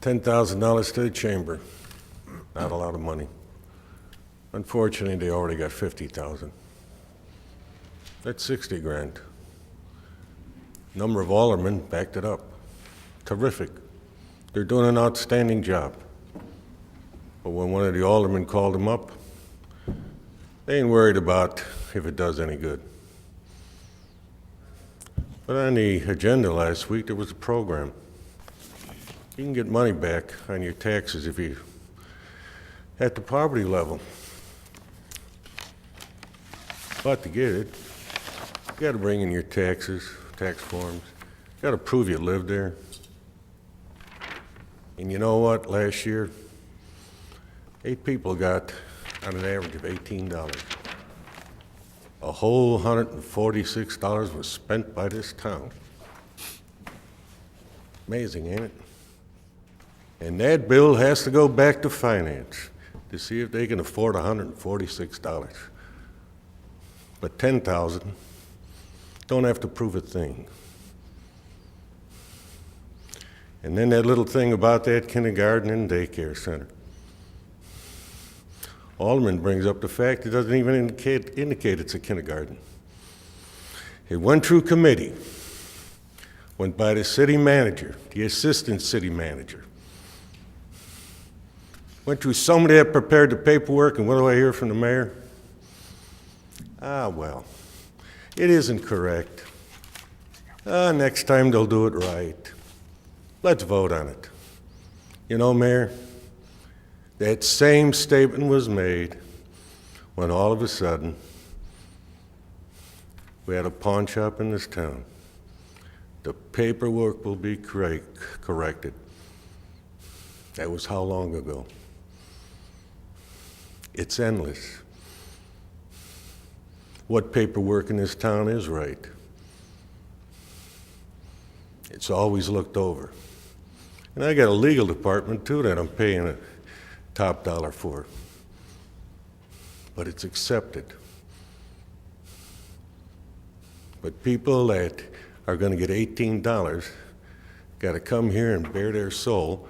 $10,000 to the chamber. Not a lot of money. Unfortunately, they already got 50,000. That's 60 grand. Number of aldermen backed it up. Terrific. They're doing an outstanding job. But when one of the aldermen called them up, they ain't worried about if it does any good. But on the agenda last week, there was a program. You can get money back on your taxes if you at the poverty level. But to get it, you got to bring in your taxes, tax forms. You got to prove you live there. And you know what? Last year, 8 people got on an average of $18. A whole $146 was spent by this town. Amazing, ain't it? And that bill has to go back to finance to see if they can afford $146. But 10,000 don't have to prove a thing. And then that little thing about that kindergarten and daycare center. Alderman brings up the fact it doesn't even indicate it's a kindergarten. It went through committee, went by the city manager, the assistant city manager, went through somebody that prepared the paperwork, and what do I hear from the mayor? Ah, well, it isn't correct. Next time they'll do it right. Let's vote on it. You know, Mayor, that same statement was made when all of a sudden we had a pawn shop in this town. The paperwork will be corrected. That was how long ago? It's endless. What paperwork in this town is right? It's always looked over. And I got a legal department too that I'm paying a top dollar for. But it's accepted. But people that are going to get $18 got to come here and bare their soul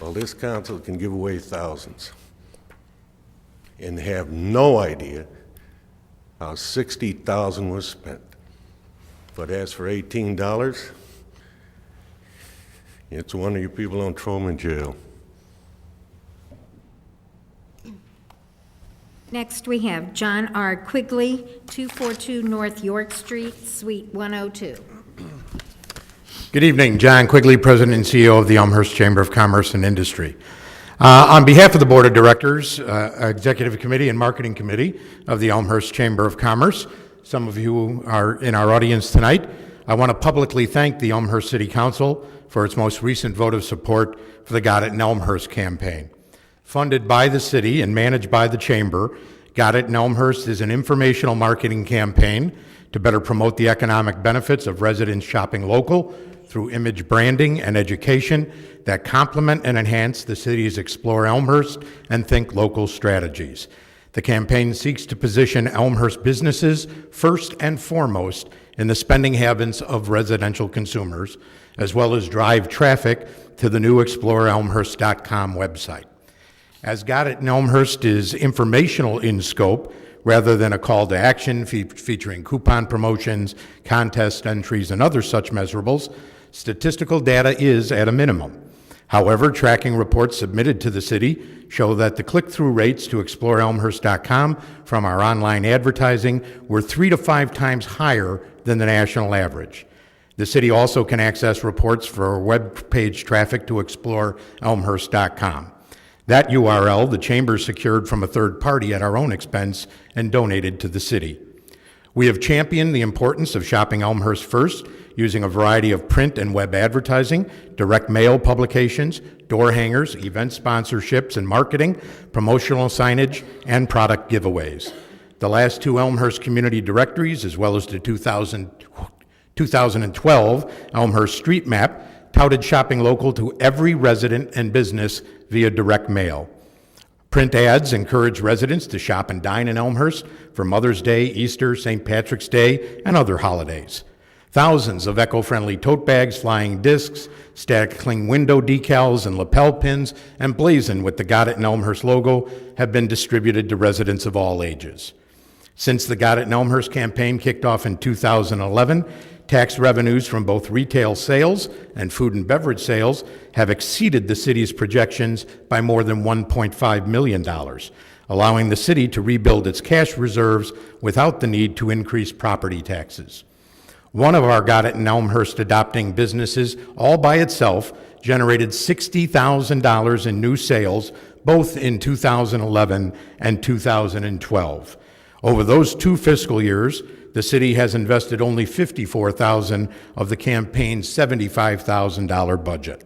Well, this council can give away thousands and have no idea how 60,000 was spent. But as for $18, it's one of you people don't throw them in jail. Next, we have John R. Quigley, 242 North York Street, Suite 102. Good evening, John Quigley, President and CEO of the Elmhurst Chamber of Commerce and Industry. On behalf of the Board of Directors, Executive Committee, and Marketing Committee of the Elmhurst Chamber of Commerce, some of you are in our audience tonight, I want to publicly thank the Elmhurst City Council for its most recent vote of support for the Got It in Elmhurst campaign. Funded by the city and managed by the Chamber, Got It in Elmhurst is an informational marketing campaign to better promote the economic benefits of residents shopping local through image branding and education that complement and enhance the city's Explore Elmhurst and Think Local strategies. The campaign seeks to position Elmhurst businesses first and foremost in the spending habits of residential consumers, as well as drive traffic to the new ExploreElmhurst.com website. As Got It in Elmhurst is informational in scope, rather than a call to action featuring coupon promotions, contest entries, and other such measurables, statistical data is at a minimum. However, tracking reports submitted to the city show that the click-through rates to ExploreElmhurst.com from our online advertising were 3 to 5 times higher than the national average. The city also can access reports for web page traffic to ExploreElmhurst.com. That URL, the Chamber secured from a third party at our own expense and donated to the city. We have championed the importance of shopping Elmhurst first, using a variety of print and web advertising, direct mail publications, door hangers, event sponsorships and marketing, promotional signage, and product giveaways. The last 2 Elmhurst community directories, as well as the 2012 Elmhurst Street Map, touted shopping local to every resident and business via direct mail. Print ads encourage residents to shop and dine in Elmhurst for Mother's Day, Easter, St. Patrick's Day, and other holidays. Thousands of eco-friendly tote bags, flying discs, static cling window decals, and lapel pins emblazoned with the Got It in Elmhurst logo have been distributed to residents of all ages. Since the Got It in Elmhurst campaign kicked off in 2011, tax revenues from both retail sales and food and beverage sales have exceeded the city's projections by more than $1.5 million, allowing the city to rebuild its cash reserves without the need to increase property taxes. One of our Got It in Elmhurst adopting businesses, all by itself, generated $60,000 in new sales, both in 2011 and 2012. Over those 2 fiscal years, the city has invested only $54,000 of the campaign's $75,000 budget.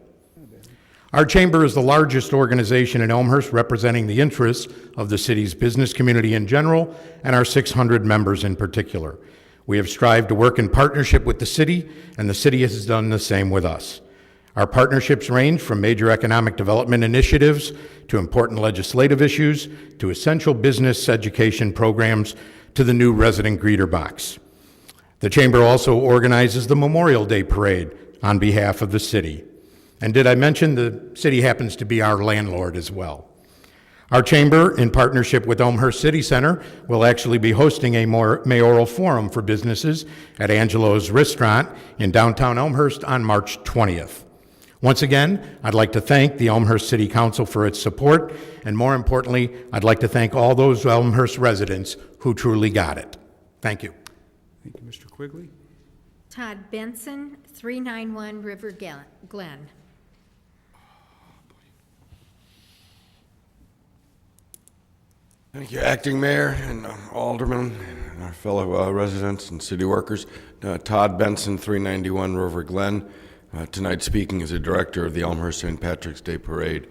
Our chamber is the largest organization in Elmhurst, representing the interests of the city's business community in general and our 600 members in particular. We have strived to work in partnership with the city, and the city has done the same with us. Our partnerships range from major economic development initiatives to important legislative issues to essential business education programs to the new resident greeter box. The Chamber also organizes the Memorial Day Parade on behalf of the city. And did I mention the city happens to be our landlord as well? Our Chamber, in partnership with Elmhurst City Center, will actually be hosting a mayoral forum for businesses at Angelo's Restaurant in downtown Elmhurst on March 20th. Once again, I'd like to thank the Elmhurst City Council for its support, and more importantly, I'd like to thank all those Elmhurst residents who truly got it. Thank you. Thank you, Mr. Quigley. Todd Benson, 391 River Glen. Thank you, Acting Mayor and Alderman and our fellow residents and city workers. Todd Benson, 391 River Glen. Tonight speaking as a director of the Elmhurst St. Patrick's Day Parade.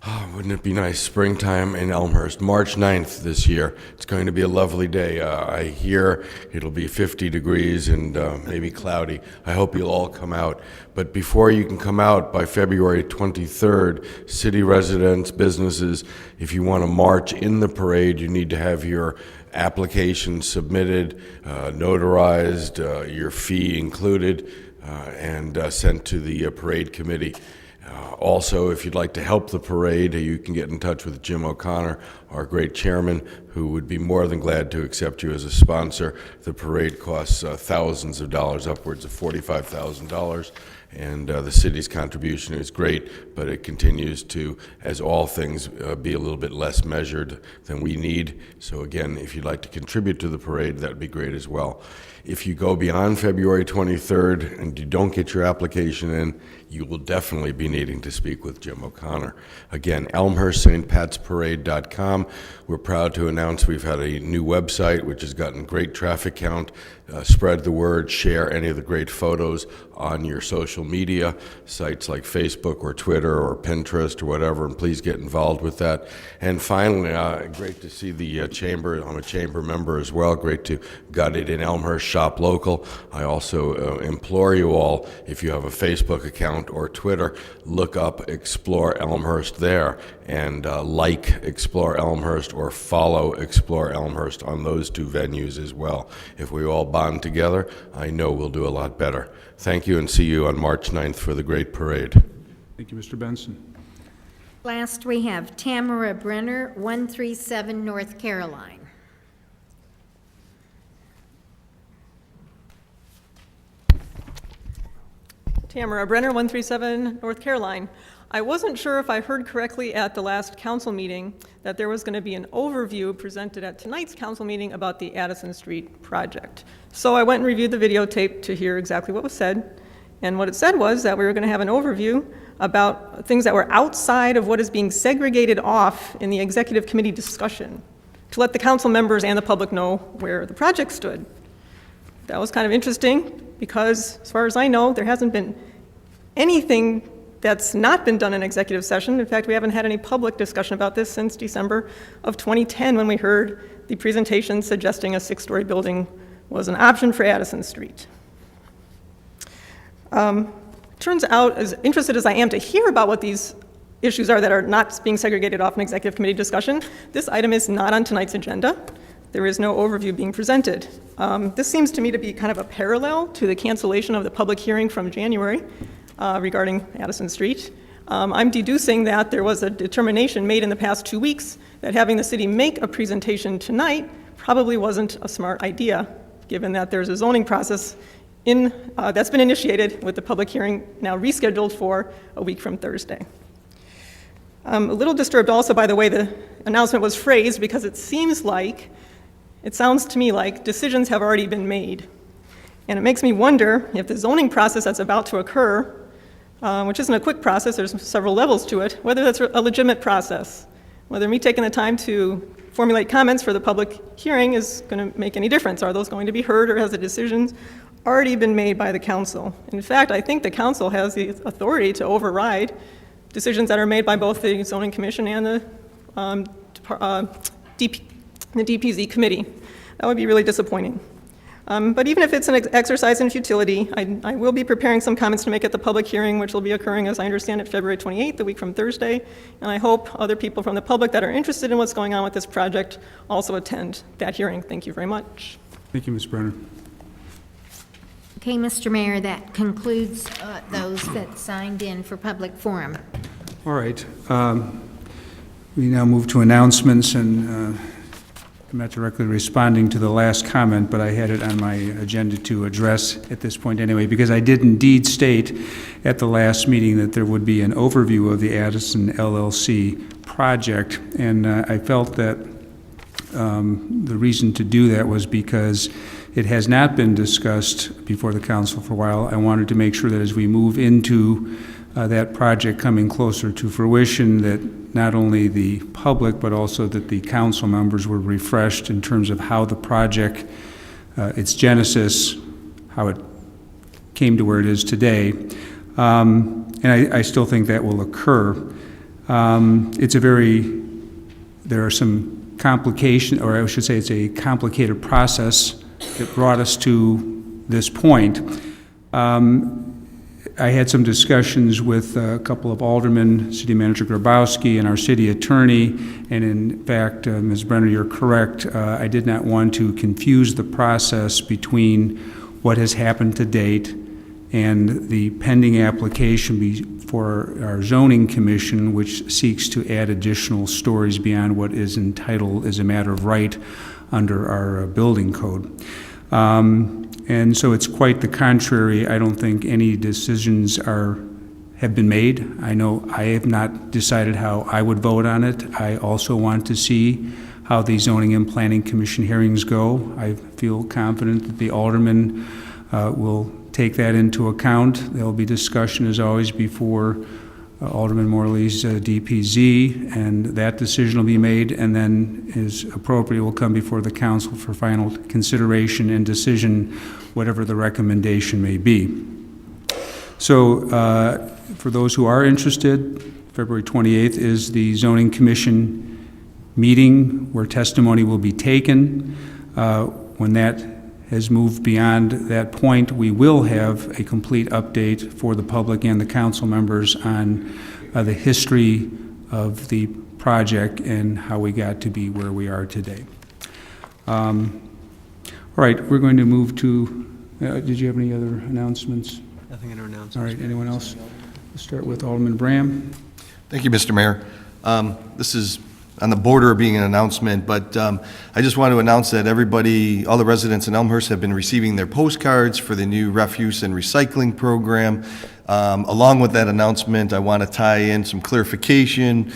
Oh, wouldn't it be nice? Springtime in Elmhurst, March 9th this year. It's going to be a lovely day. I hear it'll be 50 degrees and maybe cloudy. I hope you'll all come out. But before you can come out by February 23rd, city residents, businesses, if you want to march in the parade, you need to have your application submitted, notarized, your fee included, and sent to the parade committee. Also, if you'd like to help the parade, you can get in touch with Jim O'Connor, our great chairman, who would be more than glad to accept you as a sponsor. The parade costs thousands of dollars, upwards of $45,000, and the city's contribution is great, but it continues to, as all things, be a little bit less measured than we need. So again, if you'd like to contribute to the parade, that would be great as well. If you go beyond February 23rd and you don't get your application in, you will definitely be needing to speak with Jim O'Connor. Again, elmhurststparade.com. We're proud to announce we've had a new website which has gotten great traffic count. Spread the word, share any of the great photos on your social media, sites like Facebook or Twitter or Pinterest or whatever, and please get involved with that. And finally, great to see the chamber. I'm a chamber member as well. Great to got it in Elmhurst, shop local. I also implore you all, if you have a Facebook account or Twitter, look up Explore Elmhurst there and like Explore Elmhurst or follow Explore Elmhurst on those two venues as well. If we all bond together, I know we'll do a lot better. Thank you, and see you on March 9th for the great parade. Thank you, Mr. Benson. Last, we have Tamara Brenner, 137 North Caroline. Tamara Brenner, 137 North Caroline. I wasn't sure if I heard correctly at the last council meeting that there was going to be an overview presented at tonight's council meeting about the Addison Street project. So I went and reviewed the videotape to hear exactly what was said. And what it said was that we were going to have an overview about things that were outside of what is being segregated off in the executive committee discussion to let the council members and the public know where the project stood. That was kind of interesting because, as far as I know, there hasn't been anything that's not been done in executive session. In fact, we haven't had any public discussion about this since December of 2010 when we heard the presentation suggesting a 6-story building was an option for Addison Street. Turns out, as interested as I am to hear about what these issues are that are not being segregated off in executive committee discussion, this item is not on tonight's agenda. There is no overview being presented. This seems to me to be kind of a parallel to the cancellation of the public hearing from January regarding Addison Street. I'm deducing that there was a determination made in the past 2 weeks that having the city make a presentation tonight probably wasn't a smart idea, given that there's a zoning process that's been initiated with the public hearing now rescheduled for a week from Thursday. I'm a little disturbed also by the way the announcement was phrased, because it sounds to me like decisions have already been made. And it makes me wonder if the zoning process that's about to occur, which isn't a quick process, there's several levels to it, whether that's a legitimate process, whether me taking the time to formulate comments for the public hearing is going to make any difference. Are those going to be heard, or has the decisions already been made by the council? In fact, I think the council has the authority to override decisions that are made by both the zoning commission and the DPZ committee. That would be really disappointing. But even if it's an exercise in futility, I will be preparing some comments to make at the public hearing, which will be occurring, as I understand it, February 28th, the week from Thursday. And I hope other people from the public that are interested in what's going on with this project also attend that hearing. Thank you very much. Thank you, Ms. Brenner. Okay, Mr. Mayor, that concludes those that signed in for public forum. All right. We now move to announcements, and I'm not directly responding to the last comment, but I had it on my agenda to address at this point anyway, because I did indeed state at the last meeting that there would be an overview of the Addison LLC project, and I felt that the reason to do that was because it has not been discussed before the council for a while. I wanted to make sure that as we move into that project coming closer to fruition, that not only the public but also that the council members were refreshed in terms of how the project, its genesis, how it came to where it is today. And I still think that will occur. There are some complication, or I should say it's a complicated process that brought us to this point. I had some discussions with a couple of aldermen, City Manager Grabowski, and our city attorney, and in fact, Ms. Brenner, you're correct. I did not want to confuse the process between what has happened to date and the pending application for our zoning commission, which seeks to add additional stories beyond what is entitled as a matter of right under our building code. And so it's quite the contrary. I don't think any decisions have been made. I know I have not decided how I would vote on it. I also want to see how the Zoning and Planning Commission hearings go. I feel confident that the aldermen will take that into account. There will be discussion, as always, before Alderman Morley's DPZ, and that decision will be made, and then, as appropriate, will come before the council for final consideration and decision, whatever the recommendation may be. So, for those who are interested, February 28th is the Zoning Commission meeting where testimony will be taken. When that has moved beyond that point, we will have a complete update for the public and the council members on the history of the project and how we got to be where we are today. All right, we're going to move to, did you have any other announcements? Nothing in our announcements. All right, anyone else? Let's start with Alderman Bram. Thank you, Mr. Mayor. This is on the border of being an announcement, but I just want to announce that everybody, all the residents in Elmhurst have been receiving their postcards for the new refuse and recycling program. Along with that announcement, I want to tie in some clarification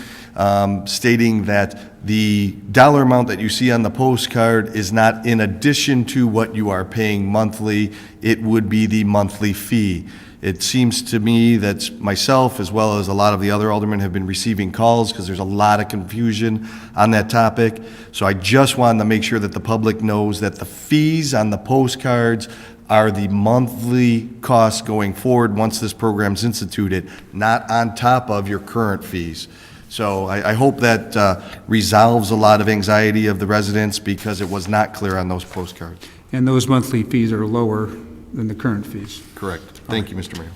stating that the dollar amount that you see on the postcard is not in addition to what you are paying monthly. It would be the monthly fee. It seems to me that myself, as well as a lot of the other aldermen, have been receiving calls because there's a lot of confusion on that topic. So I just wanted to make sure that the public knows that the fees on the postcards are the monthly costs going forward once this program's instituted, not on top of your current fees. So I hope that resolves a lot of anxiety of the residents because it was not clear on those postcards. And those monthly fees are lower than the current fees. Correct. Thank you, Mr. Mayor.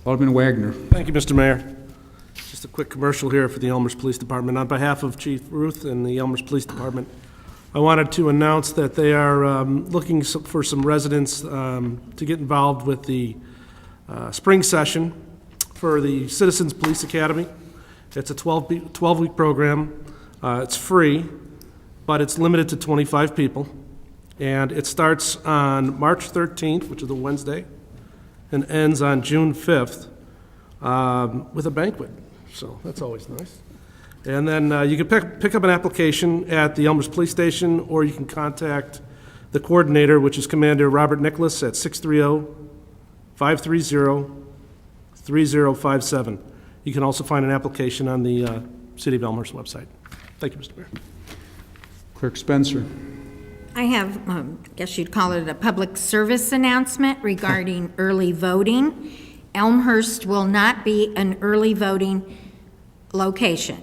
Alderman Wagner. Thank you, Mr. Mayor. Just a quick commercial here for the Elmhurst Police Department. On behalf of Chief Ruth and the Elmhurst Police Department, I wanted to announce that they are looking for some residents to get involved with the spring session for the Citizens Police Academy. It's a 12-week program. It's free, but it's limited to 25 people. And it starts on March 13th, which is a Wednesday, and ends on June 5th with a banquet. So that's always nice. And then you can pick up an application at the Elmhurst Police Station, or you can contact the coordinator, which is Commander Robert Nicholas, at 630-530-3057. You can also find an application on the City of Elmhurst website. Thank you, Mr. Mayor. Clerk Spencer. I have, I guess you'd call it a public service announcement regarding early voting. Elmhurst will not be an early voting location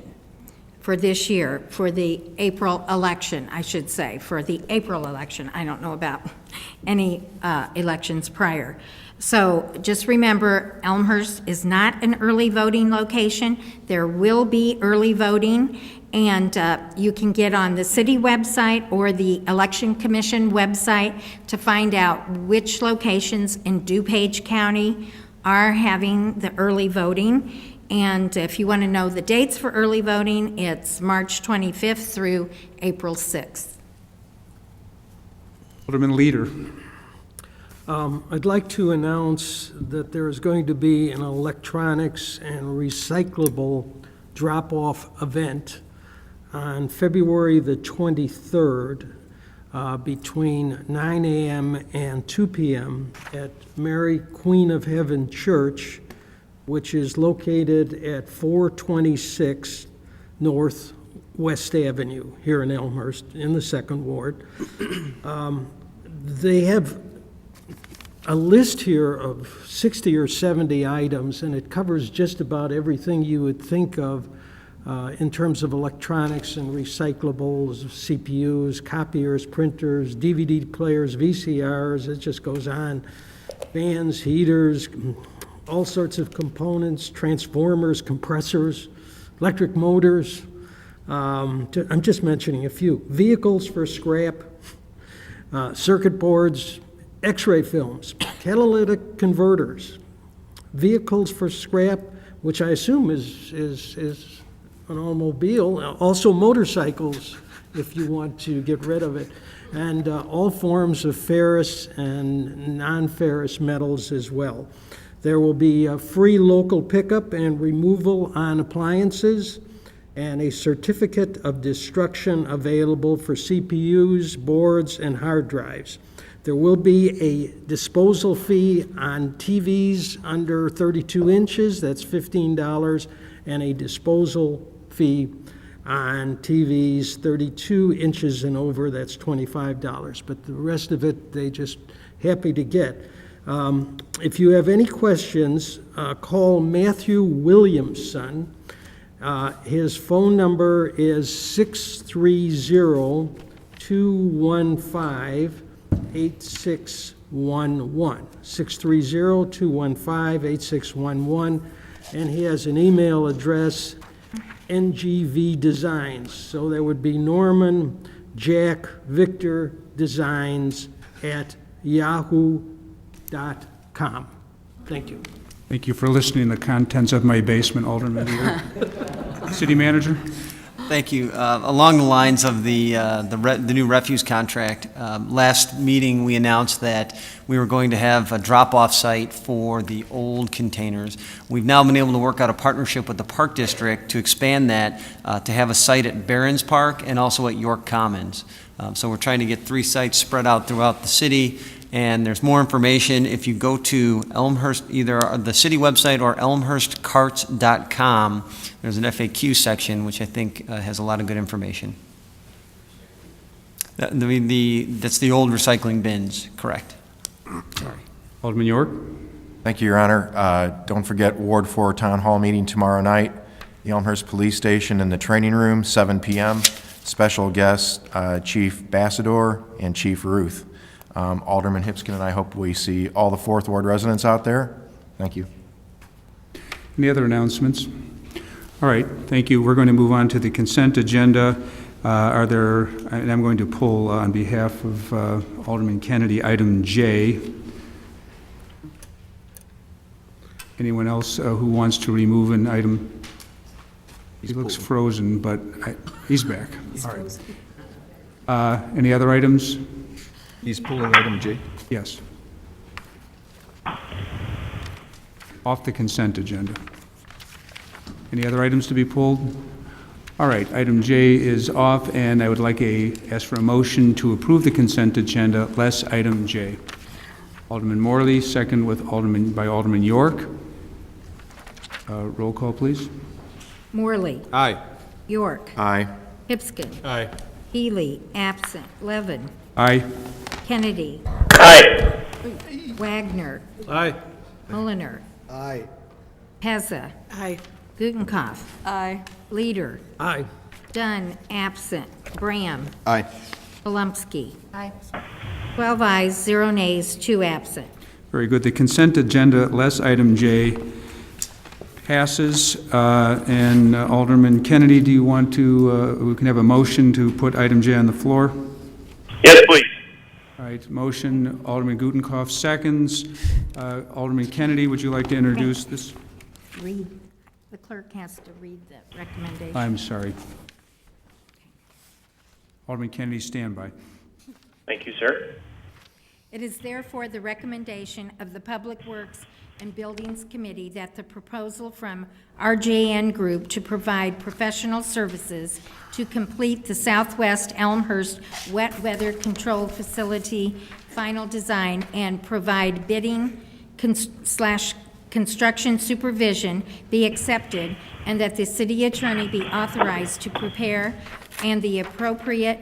for this year, for the April election, I should say, for the April election. I don't know about any elections prior. So just remember, Elmhurst is not an early voting location. There will be early voting, and you can get on the city website or the Election Commission website to find out which locations in DuPage County are having the early voting. And if you want to know the dates for early voting, it's March 25th through April 6th. Alderman Leader. I'd like to announce that there is going to be an electronics and recyclable drop-off event on February the 23rd between 9 a.m. and 2 p.m. at Mary Queen of Heaven Church, which is located at 426 North West Avenue here in Elmhurst in the 2nd Ward. They have a list here of 60 or 70 items, and it covers just about everything you would think of in terms of electronics and recyclables, CPUs, copiers, printers, DVD players, VCRs, it just goes on. Fans, heaters, all sorts of components, transformers, compressors, electric motors. I'm just mentioning a few. Vehicles for scrap, circuit boards, X-ray films, catalytic converters, vehicles for scrap, which I assume is an automobile, also motorcycles, if you want to get rid of it, and all forms of ferrous and non-ferrous metals as well. There will be a free local pickup and removal on appliances, and a certificate of destruction available for CPUs, boards, and hard drives. There will be a disposal fee on TVs under 32 inches, that's $15, and a disposal fee on TVs 32 inches and over, that's $25. But the rest of it, they just happy to get. If you have any questions, call Matthew Williamson. His phone number is 630-215-8611. 630-215-8611. And he has an email address, NGV Designs. So that would be Norman Jack Victor Designs at yahoo.com. Thank you. Thank you for listening to the contents of my basement, Alderman. City Manager? Thank you. Along the lines of the new refuse contract, last meeting we announced that we were going to have a drop-off site for the old containers. We've now been able to work out a partnership with the Park District to expand that to have a site at Barron's Park and also at York Commons. So we're trying to get 3 sites spread out throughout the city. And there's more information if you go to Elmhurst, either the city website or elmhurstcarts.com. There's an FAQ section, which I think has a lot of good information. That's the old recycling bins, correct? Sorry. Alderman York? Thank you, Your Honor. Don't forget Ward 4 Town Hall meeting tomorrow night, the Elmhurst Police Station in the training room, 7 p.m. Special guests, Chief Bassador and Chief Ruth. Alderman Hipskin and I hope we see all the 4th Ward residents out there. Thank you. Any other announcements? All right, thank you. We're going to move on to the consent agenda. And I'm going to pull on behalf of Alderman Kennedy, item J. Anyone else who wants to remove an item? He looks frozen, but he's back. All right. Any other items? He's pulling item J? Yes. Off the consent agenda. Any other items to be pulled? All right, item J is off, and I would like ask for a motion to approve the consent agenda, less item J. Alderman Morley, second by Alderman York. Roll call, please. Morley. Aye. York. Aye. Hipskin. Aye. Healy, absent. Levin. Aye. Kennedy. Aye. Wagner. Aye. Mulliner. Aye. Pezza. Aye. Gutenkopf. Aye. Leader. Aye. Dunn, absent. Graham. Aye. Polumsky. Aye. 12 ayes, 0 nays, 2 absent. Very good. The consent agenda, less item J, passes. And Alderman Kennedy, do you want to, we can have a motion to put item J on the floor? Yes, please. All right, motion, Alderman Gutenkopf seconds. Alderman Kennedy, would you like to introduce this? Read. The clerk has to read the recommendation. I'm sorry. Alderman Kennedy, stand by. Thank you, sir. It is therefore the recommendation of the Public Works and Buildings Committee that the proposal from RJN Group to provide professional services to complete the Southwest Elmhurst Wet Weather Control Facility final design and provide bidding construction supervision be accepted, and that the city attorney be authorized to prepare and the appropriate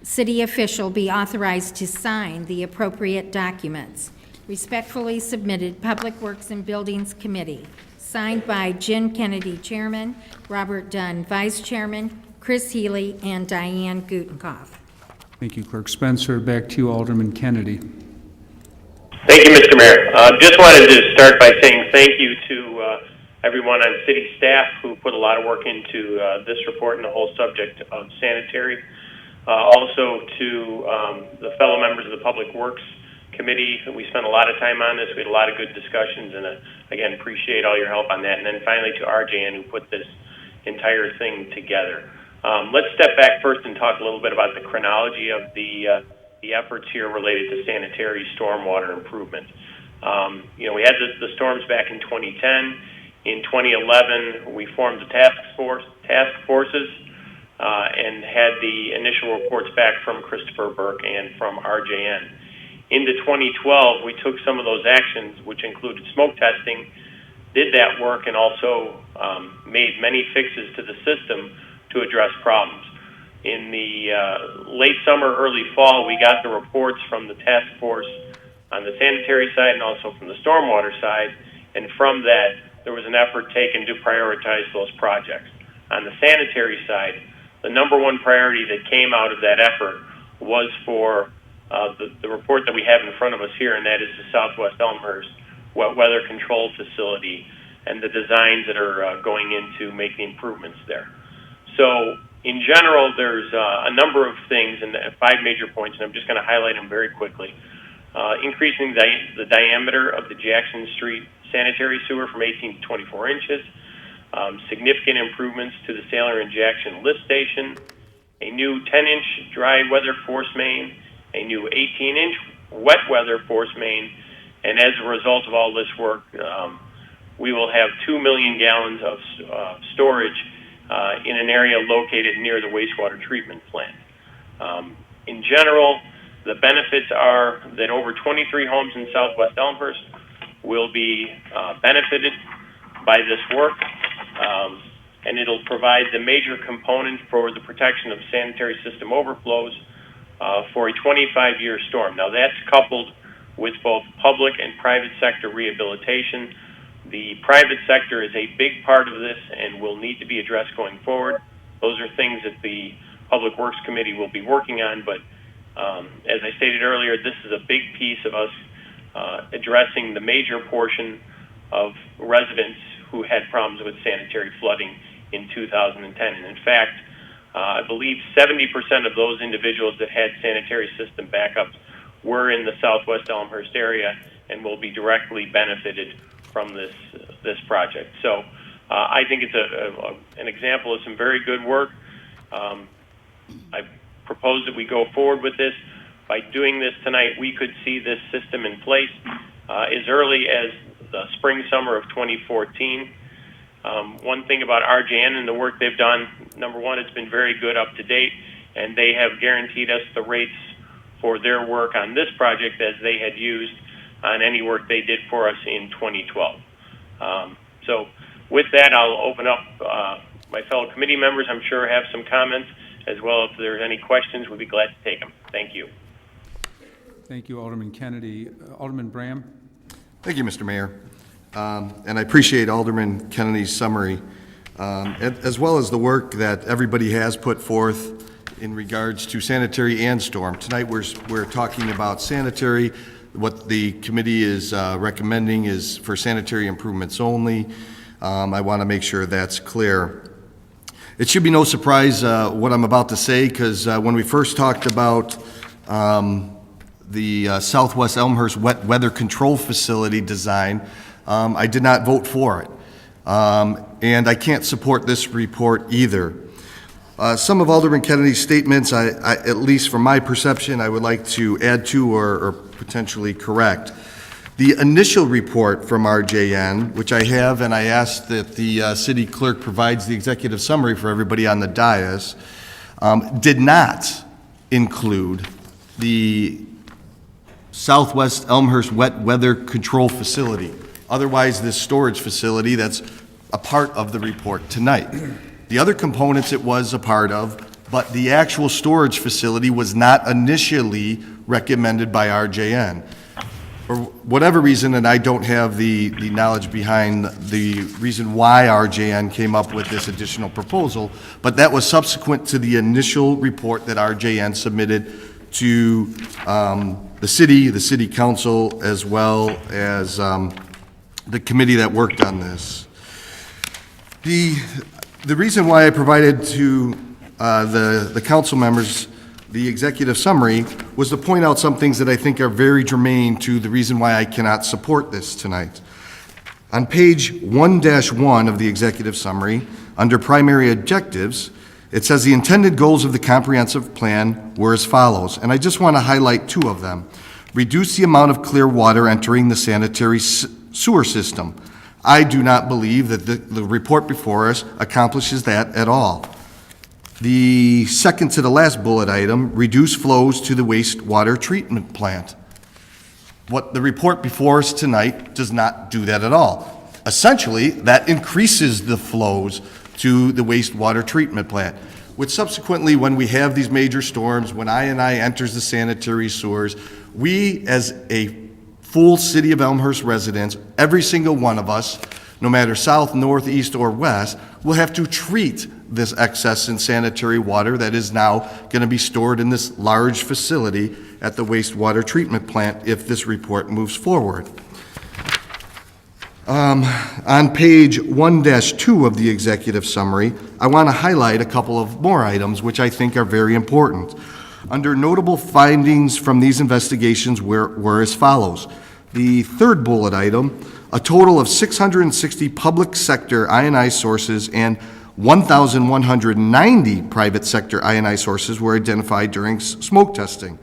city official be authorized to sign the appropriate documents. Respectfully submitted, Public Works and Buildings Committee. Signed by Jim Kennedy, Chairman, Robert Dunn, Vice Chairman, Chris Healy, and Diane Gutenkopf. Thank you, Clerk Spencer. Back to you, Alderman Kennedy. Thank you, Mr. Mayor. Just wanted to start by saying thank you to everyone on city staff who put a lot of work into this report and the whole subject of sanitary. Also to the fellow members of the Public Works committee. We spent a lot of time on this. We had a lot of good discussions, and again, appreciate all your help on that. And then finally to RJN, who put this entire thing together. Let's step back first and talk a little bit about the chronology of the efforts here related to sanitary stormwater improvement. We had the storms back in 2010. In 2011, we formed the task forces and had the initial reports back from Christopher Burke and from RJN. Into 2012, we took some of those actions, which included smoke testing, did that work, and also made many fixes to the system to address problems. In the late summer, early fall, we got the reports from the task force on the sanitary side and also from the stormwater side, and from that, there was an effort taken to prioritize those projects. On the sanitary side, the number one priority that came out of that effort was for the report that we have in front of us here, and that is the Southwest Elmhurst wet weather control facility and the designs that are going in to make the improvements there. So in general, there's a number of things and 5 major points, and I'm just going to highlight them very quickly. Increasing the diameter of the Jackson Street sanitary sewer from 18 to 24 inches, significant improvements to the Sailor and Jackson lift station, a new 10-inch dry weather force main, a new 18-inch wet weather force main, and as a result of all this work, we will have 2 million gallons of storage in an area located near the wastewater treatment plant. In general, the benefits are that over 23 homes in Southwest Elmhurst will be benefited by this work, and it'll provide the major component for the protection of sanitary system overflows for a 25-year storm. Now, that's coupled with both public and private sector rehabilitation. The private sector is a big part of this and will need to be addressed going forward. Those are things that the Public Works Committee will be working on, but as I stated earlier, this is a big piece of us addressing the major portion of residents who had problems with sanitary flooding in 2010. And in fact, I believe 70% of those individuals that had sanitary system backups were in the Southwest Elmhurst area and will be directly benefited from this project. So I think it's an example of some very good work. I propose that we go forward with this. By doing this tonight, we could see this system in place as early as the spring, summer of 2014. One thing about RJN and the work they've done, number one, it's been very good up to date, and they have guaranteed us the rates for their work on this project as they had used on any work they did for us in 2012. So with that, I'll open up my fellow committee members. I'm sure have some comments as well. If there's any questions, we'd be glad to take them. Thank you. Thank you, Alderman Kennedy. Alderman Bram? Thank you, Mr. Mayor. And I appreciate Alderman Kennedy's summary, as well as the work that everybody has put forth in regards to sanitary and storm. Tonight we're talking about sanitary. What the committee is recommending is for sanitary improvements only. I want to make sure that's clear. It should be no surprise what I'm about to say, because when we first talked about the Southwest Elmhurst wet weather control facility design, I did not vote for it. And I can't support this report either. Some of Alderman Kennedy's statements, at least from my perception, I would like to add to or potentially correct. The initial report from RJN, which I have, and I asked that the city clerk provides the executive summary for everybody on the dais, did not include the Southwest Elmhurst wet weather control facility. Otherwise, this storage facility that's a part of the report tonight. The other components it was a part of, but the actual storage facility was not initially recommended by RJN. For whatever reason, and I don't have the knowledge behind the reason why RJN came up with this additional proposal, but that was subsequent to the initial report that RJN submitted to the city council, as well as the committee that worked on this. The reason why I provided to the council members the executive summary was to point out some things that I think are very germane to the reason why I cannot support this tonight. On page 1-1 of the executive summary, under primary objectives, it says the intended goals of the comprehensive plan were as follows, and I just want to highlight two of them. Reduce the amount of clear water entering the sanitary sewer system. I do not believe that the report before us accomplishes that at all. The second to the last bullet item, reduce flows to the wastewater treatment plant. What the report before us tonight does not do that at all. Essentially, that increases the flows to the wastewater treatment plant, which subsequently, when we have these major storms, when I&I enters the sanitary sewers, we as a full City of Elmhurst residents, every single one of us, no matter south, north, east, or west, will have to treat this excess in sanitary water that is now going to be stored in this large facility at the wastewater treatment plant if this report moves forward. On page 1-2 of the executive summary, I want to highlight a couple of more items which I think are very important. Under notable findings from these investigations were as follows. The third bullet item, a total of 660 public sector I&I sources and 1,190 private sector I&I sources were identified during smoke testing.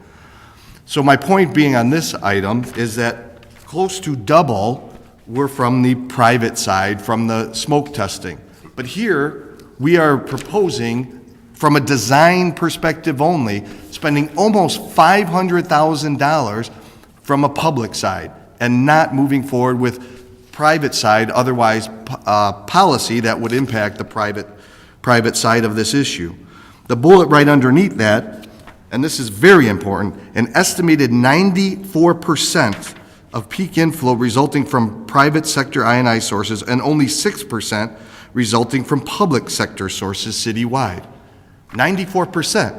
So my point being on this item is that close to double were from the private side, from the smoke testing. But here, we are proposing, from a design perspective only, spending almost $500,000 from a public side and not moving forward with private side, otherwise policy that would impact the private side of this issue. The bullet right underneath that, and this is very important, an estimated 94% of peak inflow resulting from private sector I&I sources and only 6% resulting from public sector sources citywide. 94%.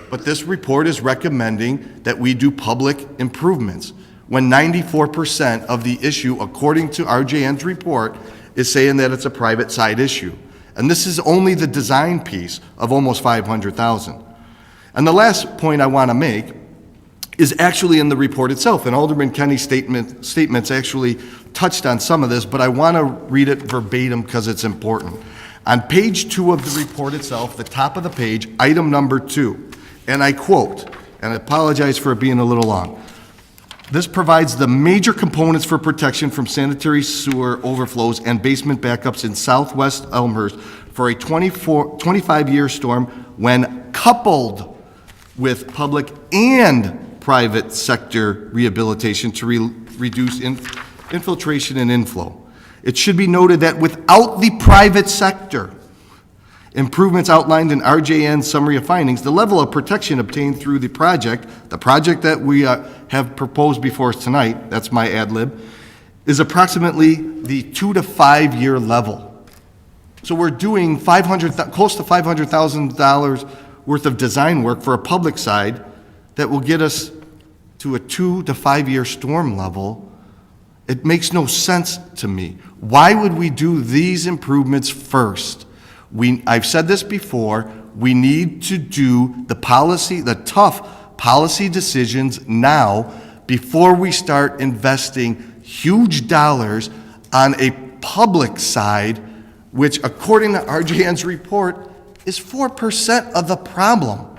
But this report is recommending that we do public improvements when 94% of the issue, according to RJN's report, is saying that it's a private side issue. And this is only the design piece of almost $500,000. And the last point I want to make is actually in the report itself, and Alderman Kenny's statements actually touched on some of this, but I want to read it verbatim because it's important. On page 2 of the report itself, the top of the page, item number 2, and I quote, and I apologize for it being a little long, this provides the major components for protection from sanitary sewer overflows and basement backups in southwest Elmhurst for a 25-year storm when coupled with public and private sector rehabilitation to reduce infiltration and inflow. It should be noted that without the private sector improvements outlined in RJN's summary of findings, the level of protection obtained through the project that we have proposed before us tonight, that's my ad lib, is approximately the 2 to 5 year level. So we're doing close to $500,000 worth of design work for a public side that will get us to a 2 to 5 year storm level. It makes no sense to me. Why would we do these improvements first? I've said this before, we need to do the tough policy decisions now before we start investing huge dollars on a public side, which according to RJN's report is 4% of the problem.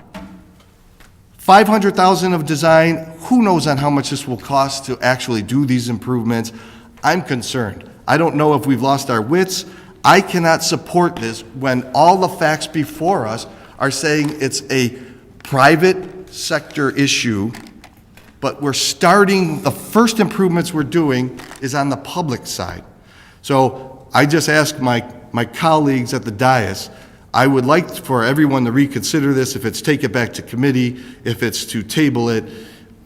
$500,000 of design, who knows on how much this will cost to actually do these improvements. I'm concerned. I don't know if we've lost our wits. I cannot support this when all the facts before us are saying it's a private sector issue, but the first improvements we're doing is on the public side. So I just ask my colleagues at the dais, I would like for everyone to reconsider this, if it's take it back to committee, if it's to table it,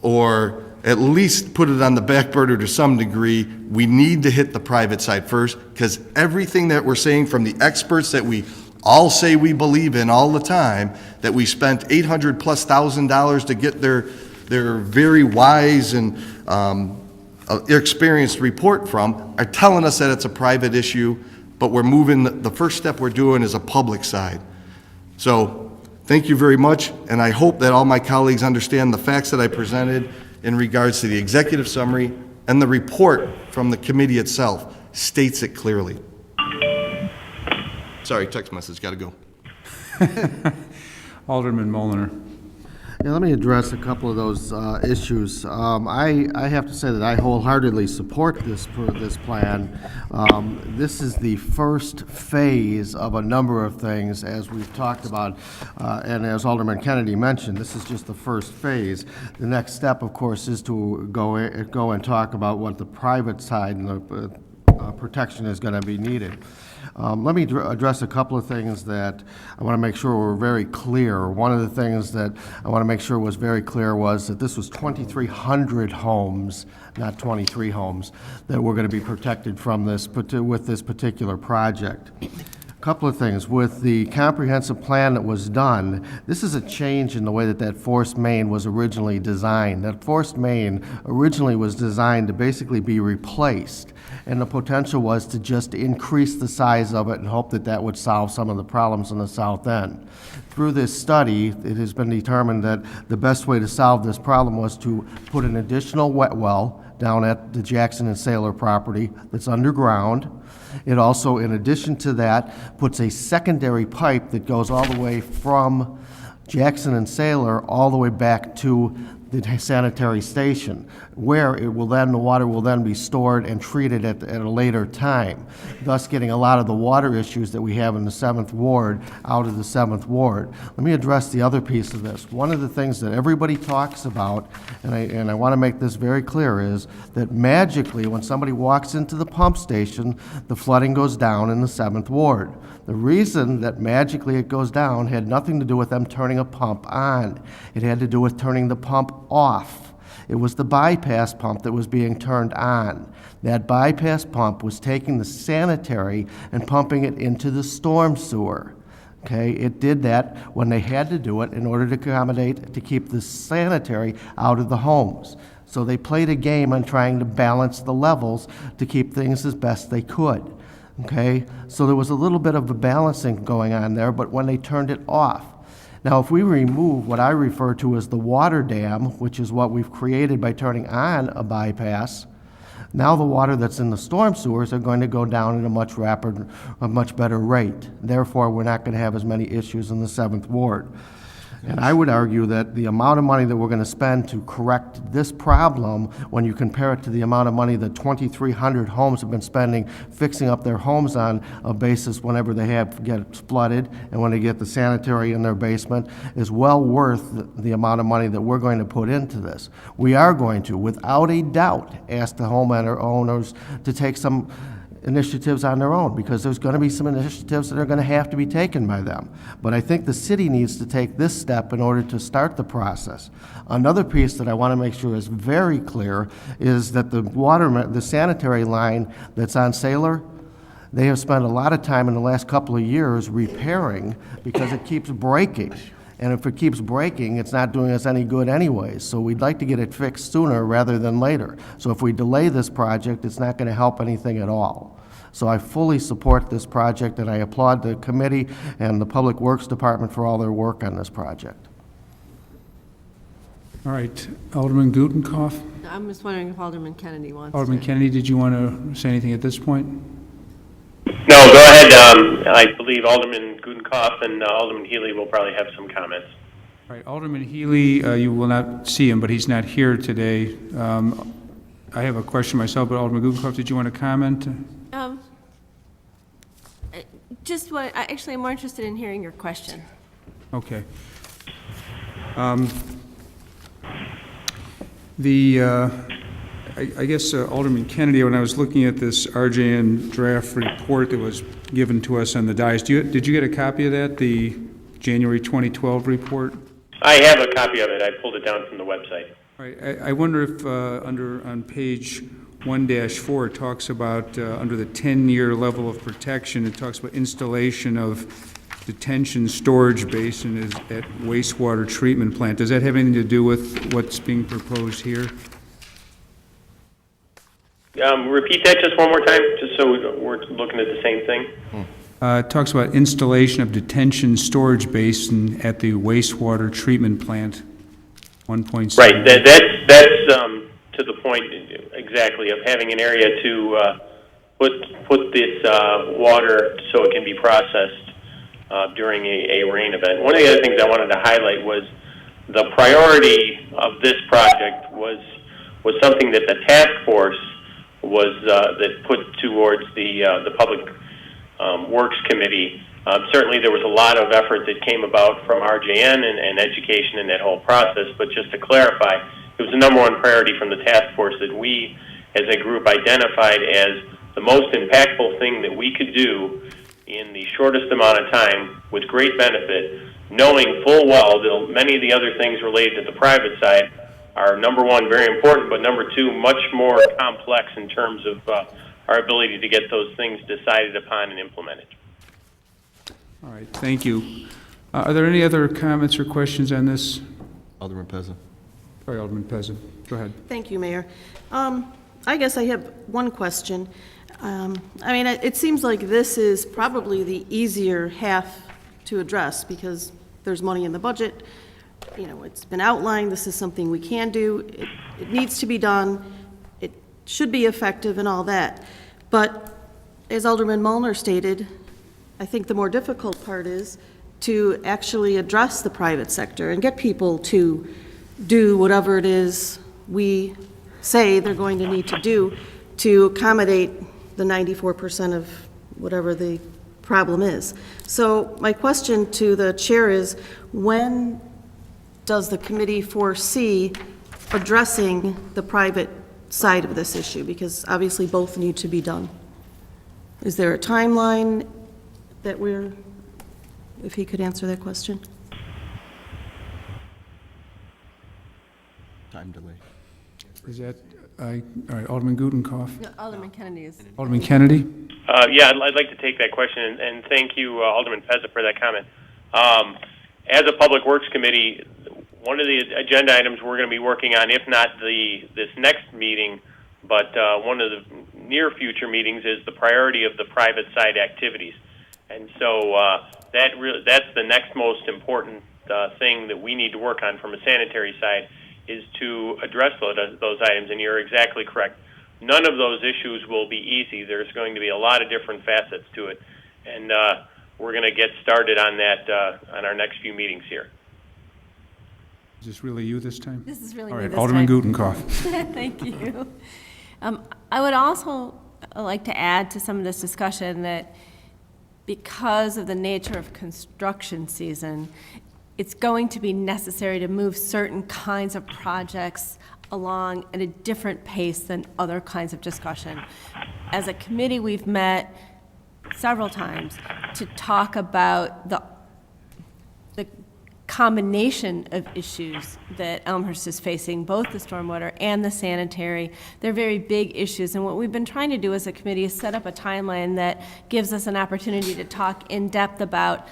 or at least put it on the back burner to some degree. We need to hit the private side first, because everything that we're saying from the experts that we all say we believe in all the time, that we spent $800,000+ to get their very wise and experienced report from, are telling us that it's a private issue, but we're moving, the first step we're doing is a public side. So Thank you very much, and I hope that all my colleagues understand the facts that I presented in regards to the executive summary and the report from the committee itself states it clearly. Sorry, text message, gotta go. Alderman Molnar. Yeah, let me address a couple of those issues. I have to say that I wholeheartedly support this plan. This is the first phase of a number of things, as we've talked about, and as Alderman Kennedy mentioned, this is just the first phase. The next step, of course, is to go and talk about what the private side and the protection is going to be needed. Let me address a couple of things that I want to make sure were very clear. One of the things that I want to make sure was very clear was that this was 2,300 homes, not 23 homes, that were going to be protected from this, with this particular project. Couple of things. With the comprehensive plan that was done, this is a change in the way that that forced main was originally designed. That forced main originally was designed to basically be replaced, and the potential was to just increase the size of it and hope that that would solve some of the problems in the south end. Through this study, it has been determined that the best way to solve this problem was to put an additional wet well down at the Jackson and Saylor property that's underground. It also, in addition to that, puts a secondary pipe that goes all the way from Jackson and Saylor all the way back to the sanitary station, where it will then, the water will then be stored and treated at a later time, thus getting a lot of the water issues that we have in the 7th Ward out of the 7th Ward. Let me address the other piece of this. One of the things that everybody talks about, and I want to make this very clear, is that magically when somebody walks into the pump station, the flooding goes down in the 7th Ward. The reason that magically it goes down had nothing to do with them turning a pump on. It had to do with turning the pump off. It was the bypass pump that was being turned on. That bypass pump was taking the sanitary and pumping it into the storm sewer. Okay, it did that when they had to do it in order to accommodate, to keep the sanitary out of the homes. So they played a game on trying to balance the levels to keep things as best they could. Okay, so there was a little bit of a balancing going on there, but when they turned it off. Now, if we remove what I refer to as the water dam, which is what we've created by turning on a bypass, now the water that's in the storm sewers are going to go down at a much better rate. Therefore, we're not going to have as many issues in the 7th Ward. And I would argue that the amount of money that we're going to spend to correct this problem, when you compare it to the amount of money that 2,300 homes have been spending fixing up their homes on a basis whenever they get flooded and when they get the sanitary in their basement, is well worth the amount of money that we're going to put into this. We are going to, without a doubt, ask the homeowner owners to take some initiatives on their own, because there's going to be some initiatives that are going to have to be taken by them. But I think the city needs to take this step in order to start the process. Another piece that I want to make sure is very clear is that the sanitary line that's on Saylor, they have spent a lot of time in the last couple of years repairing because it keeps breaking. And if it keeps breaking, it's not doing us any good anyways. So we'd like to get it fixed sooner rather than later. So if we delay this project, it's not going to help anything at all. So I fully support this project, and I applaud the committee and the Public Works Department for all their work on this project. All right, Alderman Gutenkopf. I'm just wondering if Alderman Kennedy wants to. Alderman Kennedy, did you want to say anything at this point? No, go ahead. I believe Alderman Gutenkopf and Alderman Healy will probably have some comments. All right, Alderman Healy, you will not see him, but he's not here today. I have a question myself, but Alderman Gutenkopf, did you want to comment? Just what, actually, I'm more interested in hearing your question. Okay. I guess Alderman Kennedy, when I was looking at this RJN draft report that was given to us on the dais, did you get a copy of that, the January 2012 report? I have a copy of it. I pulled it down from the website. All right. I wonder if on page 1-4 it talks about under the 10-year level of protection, it talks about installation of detention storage basin at wastewater treatment plant. Does that have anything to do with what's being proposed here? Repeat that just one more time, just so we're looking at the same thing. It talks about installation of detention storage basin at the wastewater treatment plant, 1.7. Right, that's to the point exactly of having an area to put this water so it can be processed during a rain event. One of the other things I wanted to highlight was the priority of this project was something that the task force was that put towards the Public Works Committee. Certainly there was a lot of effort that came about from RJN and education in that whole process, but just to clarify, it was the number one priority from the task force that we as a group identified as the most impactful thing that we could do in the shortest amount of time with great benefit, knowing full well that many of the other things related to the private side are, number one, very important, but number two, much more complex in terms of our ability to get those things decided upon and implemented. All right, thank you. Are there any other comments or questions on this? Alderman Pezza. Sorry, Alderman Pezza. Go ahead. Thank you, Mayor. I guess I have one question. I mean, it seems like this is probably the easier half to address because there's money in the budget. You know, it's been outlined. This is something we can do. It needs to be done. It should be effective and all that. But as Alderman Mullner stated, I think the more difficult part is to actually address the private sector and get people to do whatever it is we say they're going to need to do to accommodate the 94% of whatever the problem is. So my question to the chair is, when does the committee foresee addressing the private side of this issue? Because obviously both need to be done. Is there a timeline that if he could answer that question? Time delay. Is that, all right, Alderman Gutenkopf. No, Alderman Kennedy is. Alderman Kennedy? Yeah, I'd like to take that question, and thank you, Alderman Pezza, for that comment. As a Public Works Committee, one of the agenda items we're going to be working on, if not this next meeting, but one of the near future meetings, is the priority of the private side activities. And so that's the next most important thing that we need to work on from a sanitary side, is to address those items. And you're exactly correct. None of those issues will be easy. There's going to be a lot of different facets to it. And we're going to get started on that on our next few meetings here. Is this really you this time? This is really all me right, this Alderman time. Gutenkopf. Thank you. I would also like to add to some of this discussion that because of the nature of construction season, it's going to be necessary to move certain kinds of projects along at a different pace than other kinds of discussion. As a committee, we've met several times to talk about the combination of issues that Elmhurst is facing, both the stormwater and the sanitary. They're very big issues, and what we've been trying to do as a committee is set up a timeline that gives us an opportunity to talk in depth about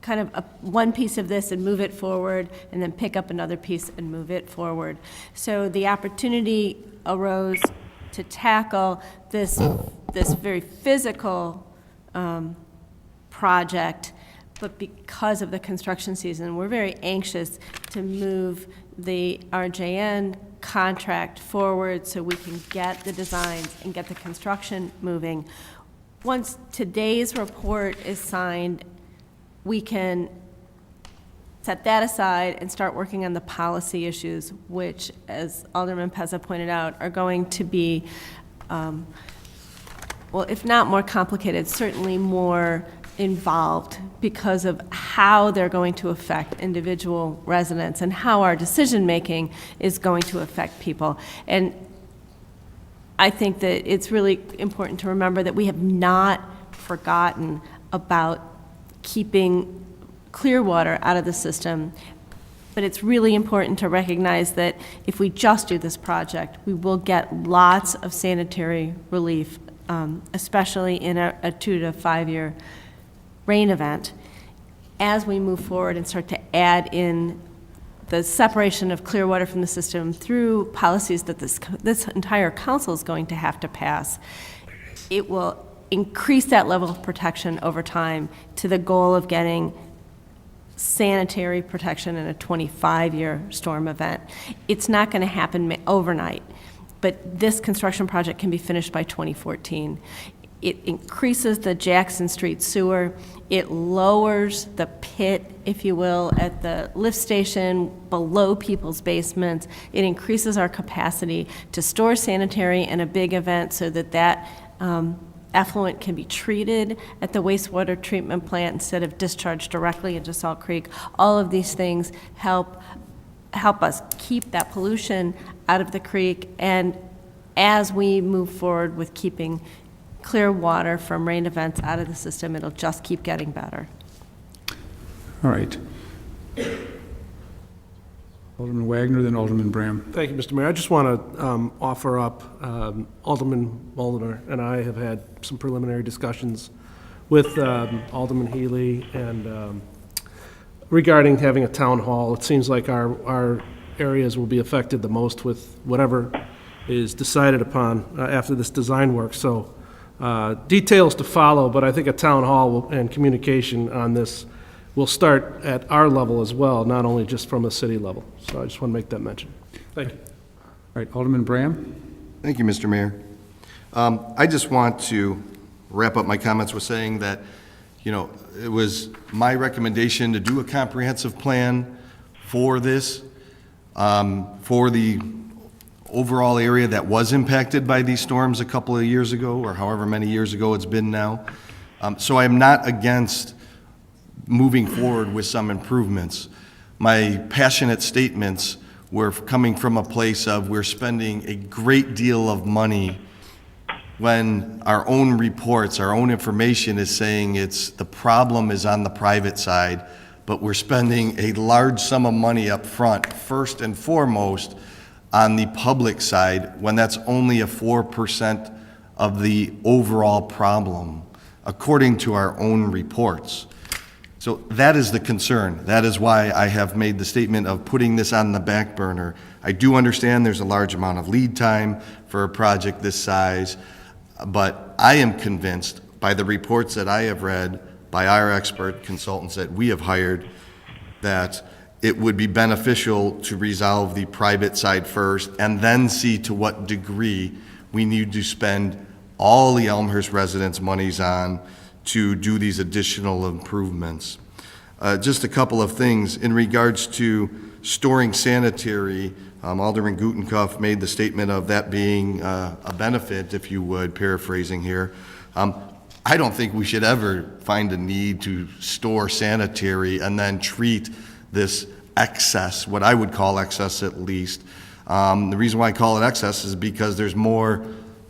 kind of one piece of this and move it forward, and then pick up another piece and move it forward. So the opportunity arose to tackle this very physical project, but because of the construction season, we're very anxious to move the RJN contract forward so we can get the designs and get the construction moving. Once today's report is signed, we can set that aside and start working on the policy issues, which, as Alderman Pezza pointed out, are going to be, well, if not more complicated, certainly more involved because of how they're going to affect individual residents and how our decision-making is going to affect people. And I think that it's really important to remember that we have not forgotten about keeping Clearwater out of the system, but it's really important to recognize that if we just do this project, we will get lots of sanitary relief, especially in a 2 to 5 year rain event, as we move forward and start to add in the separation of Clearwater from the system through policies that this entire council is going to have to pass. It will increase that level of protection over time to the goal of getting sanitary protection in a 25-year storm event. It's not going to happen overnight, but this construction project can be finished by 2014. It increases the Jackson Street sewer. It lowers the pit, if you will, at the lift station below people's basements. It increases our capacity to store sanitary in a big event so that effluent can be treated at the wastewater treatment plant instead of discharged directly into Salt Creek. All of these things help us keep that pollution out of the creek, and as we move forward with keeping clear water from rain events out of the system, it'll just keep getting better. All right. Alderman Wagner, then Alderman Bram. Thank you, Mr. Mayor. I just want to offer up, Alderman Molnar and I have had some preliminary discussions with Alderman Healy and regarding having a town hall. It seems like our areas will be affected the most with whatever is decided upon after this design work. So details to follow, but I think a town hall and communication on this will start at our level as well, not only just from a city level. So I just want to make that mention. Thank you. All right, Alderman Bram. Thank you, Mr. Mayor. I just want to wrap up my comments with saying that, it was my recommendation to do a comprehensive plan for this, for the overall area that was impacted by these storms a couple of years ago, or however many years ago it's been now. So I'm not against moving forward with some improvements. My passionate statements were coming from a place of we're spending a great deal of money when our own reports, our own information is saying the problem is on the private side, but we're spending a large sum of money up front, first and foremost, on the public side, when that's only a 4% of the overall problem, according to our own reports. So that is the concern. That is why I have made the statement of putting this on the back burner. I do understand there's a large amount of lead time for a project this size, but I am convinced by the reports that I have read, by our expert consultants that we have hired, that it would be beneficial to resolve the private side first and then see to what degree we need to spend all the Elmhurst residents' monies on to do these additional improvements. Just a couple of things in regards to storing sanitary. Alderman Gutenkopf made the statement of that being a benefit, if you would, paraphrasing here. I don't think we should ever find a need to store sanitary and then treat this excess, what I would call excess at least. The reason why I call it excess is because there's more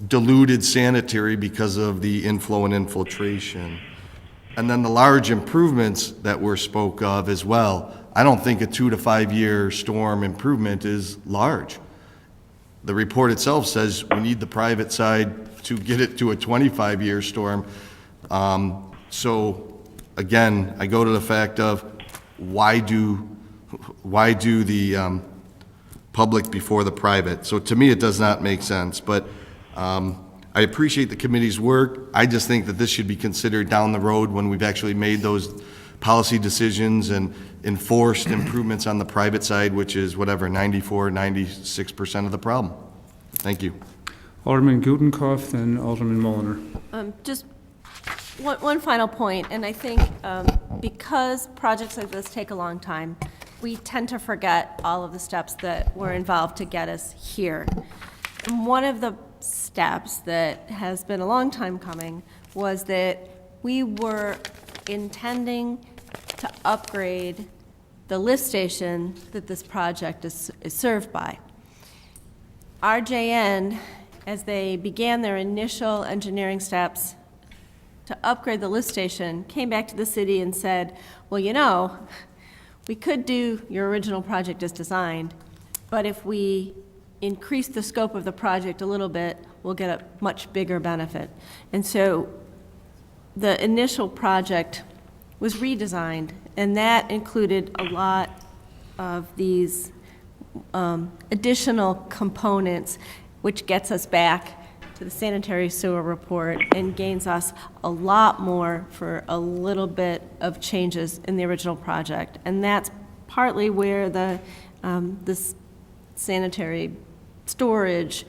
diluted sanitary because of the inflow and infiltration. And then the large improvements that were spoke of as well. I don't think a 2 to 5 year storm improvement is large. The report itself says we need the private side to get it to a 25-year storm. So again, I go to the fact of why do the public before the private? So to me, it does not make sense. But I appreciate the committee's work. I just think that this should be considered down the road when we've actually made those policy decisions and enforced improvements on the private side, which is whatever, 94, 96% of the problem. Thank you. Alderman Gutenkopf, then Alderman Molnar. Just one final point, and I think because projects like this take a long time, we tend to forget all of the steps that were involved to get us here. And one of the steps that has been a long time coming was that we were intending to upgrade the lift station that this project is served by. RJN, as they began their initial engineering steps to upgrade the lift station, came back to the city and said, well, we could do your original project as designed, but if we increase the scope of the project a little bit, we'll get a much bigger benefit. And so the initial project was redesigned, and that included a lot of these additional components, which gets us back to the sanitary sewer report and gains us a lot more for a little bit of changes in the original project. And that's partly where this sanitary storage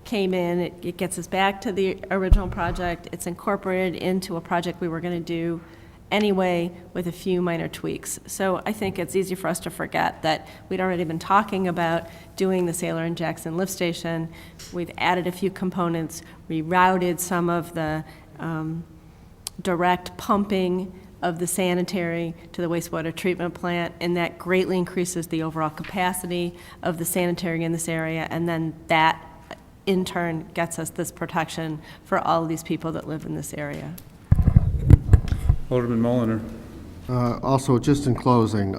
came in. It gets us back to the original project. It's incorporated into a project we were going to do anyway with a few minor tweaks. So I think it's easy for us to forget that we'd already been talking about doing the Sailor and Jackson lift station. We've added a few components, rerouted some of the direct pumping of the sanitary to the wastewater treatment plant, and that greatly increases the overall capacity of the sanitary in this area, and then that in turn gets us this protection for all of these people that live in this area. Alderman Mulliner. Also, just in closing,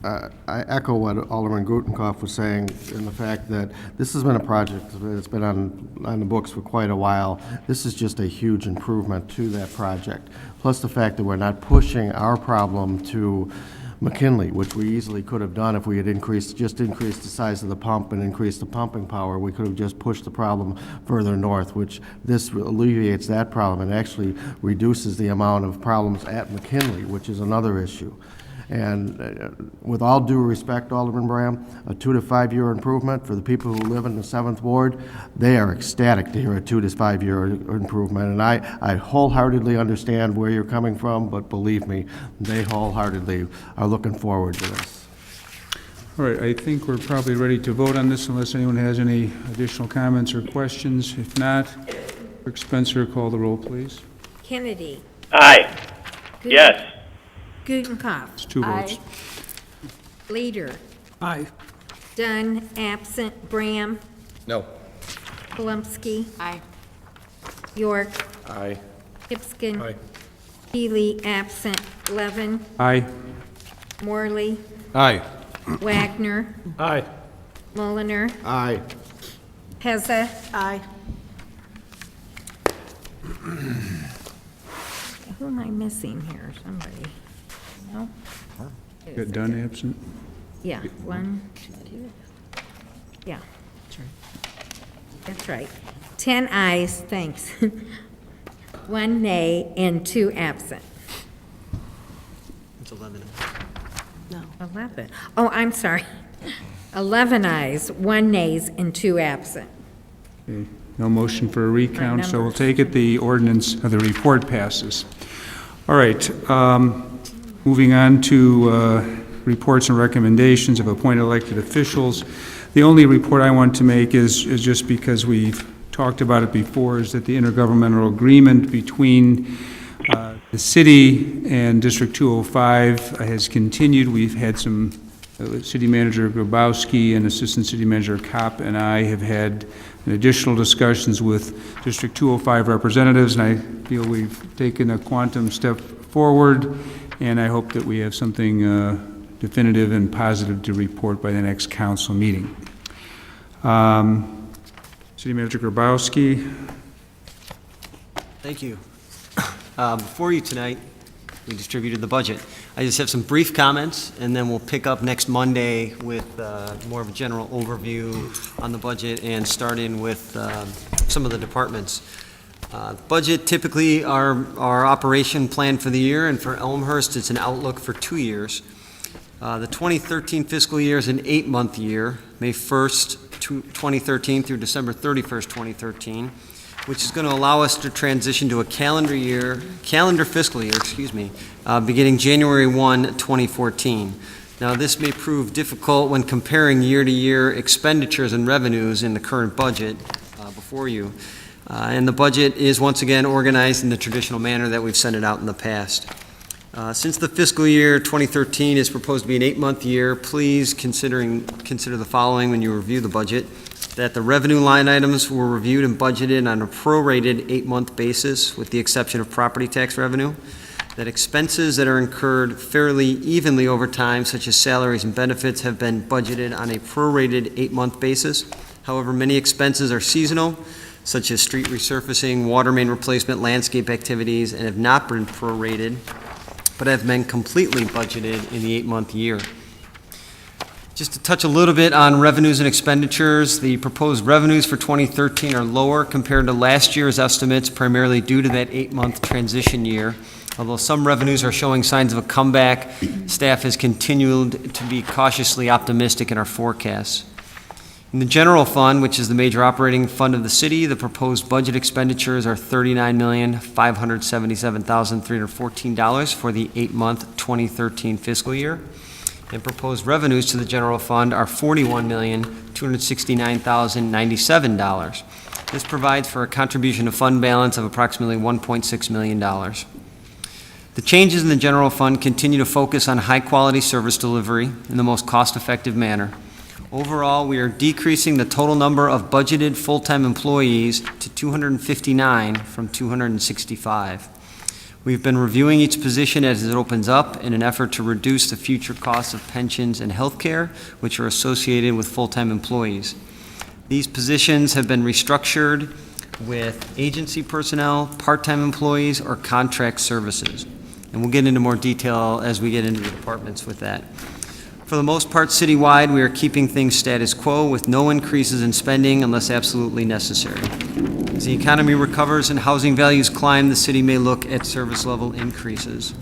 I echo what Alderman Gutenkopf was saying in the fact that this has been a project that's been on the books for quite a while. This is just a huge improvement to that project. Plus the fact that we're not pushing our problem to McKinley, which we easily could have done if we had just increased the size of the pump and increased the pumping power. We could have just pushed the problem further north, which this alleviates that problem and actually reduces the amount of problems at McKinley, which is another issue. And with all due respect, Alderman Bram, a 2 to 5 year improvement for the people who live in the 7th Ward, they are ecstatic to hear a 2 to 5 year improvement. And I wholeheartedly understand where you're coming from, but believe me, they wholeheartedly are looking forward to this. All right, I think we're probably ready to vote on this unless anyone has any additional comments or questions. If not, Clerk Spencer, call the roll, please. Kennedy. Aye. Yes. Gutenkopf. It's 2 votes. Leader. Aye. Dunn, absent. Bram. No. Palumski. Aye. York. Aye. Hipskin. Aye. Healy, absent. Levin. Aye. Morley. Aye. Wagner. Aye. Mulliner. Aye. Pezza. Aye. Who am I missing here? Somebody? No? Got Dunn absent? Yeah, 1, 2. Yeah. That's right. 10 ayes, thanks. 1 nay and 2 absent. It's 11. No. 11. Oh, I'm sorry. 11 ayes, 1 nays, and 2 absent. Okay. No motion for a recount, so we'll numbers. take it the ordinance, the report passes. All right, moving on to reports and recommendations of appointed elected officials. The only report I want to make is just because we've talked about it before, is that the intergovernmental agreement between the city and District 205 has continued. We've had some, City Manager Grabowski and Assistant City Manager Kopp and I have had additional discussions with District 205 representatives, and I feel we've taken a quantum step forward, and I hope that we have something definitive and positive to report by the next council meeting. City Manager Grabowski. Thank you. Before you tonight, we distributed the budget. I just have some brief comments, and then we'll pick up next Monday with more of a general overview on the budget and start in with some of the departments. Budget, typically our operation plan for the year, and for Elmhurst, it's an outlook for 2 years. The 2013 fiscal year is an 8-month year, May 1st, 2013 through December 31st, 2013, which is going to allow us to transition to a calendar fiscal year, beginning January 1, 2014. Now, this may prove difficult when comparing year-to-year expenditures and revenues in the current budget before you. And the budget is once again organized in the traditional manner that we've sent it out in the past. Since the fiscal year 2013 is proposed to be an 8-month year, please consider the following when you review the budget: that the revenue line items were reviewed and budgeted on a prorated 8-month basis, with the exception of property tax revenue; that expenses that are incurred fairly evenly over time, such as salaries and benefits, have been budgeted on a prorated 8-month basis. However, many expenses are seasonal, such as street resurfacing, water main replacement, landscape activities, and have not been prorated, but have been completely budgeted in the 8-month year. Just to touch a little bit on revenues and expenditures, the proposed revenues for 2013 are lower compared to last year's estimates, primarily due to that 8-month transition year. Although some revenues are showing signs of a comeback, staff has continued to be cautiously optimistic in our forecasts. In the general fund, which is the major operating fund of the city, the proposed budget expenditures are $39,577,314 for the 8-month 2013 fiscal year. And proposed revenues to the general fund are $41,269,097. This provides for a contribution to fund balance of approximately $1.6 million. The changes in the general fund continue to focus on high-quality service delivery in the most cost-effective manner. Overall, we are decreasing the total number of budgeted full-time employees to 259 from 265. We've been reviewing each position as it opens up in an effort to reduce the future costs of pensions and health care, which are associated with full-time employees. These positions have been restructured with agency personnel, part-time employees, or contract services. And we'll get into more detail as we get into the departments with that. For the most part, citywide, we are keeping things status quo with no increases in spending unless absolutely necessary. As the economy recovers and housing values climb, the city may look at service level increases.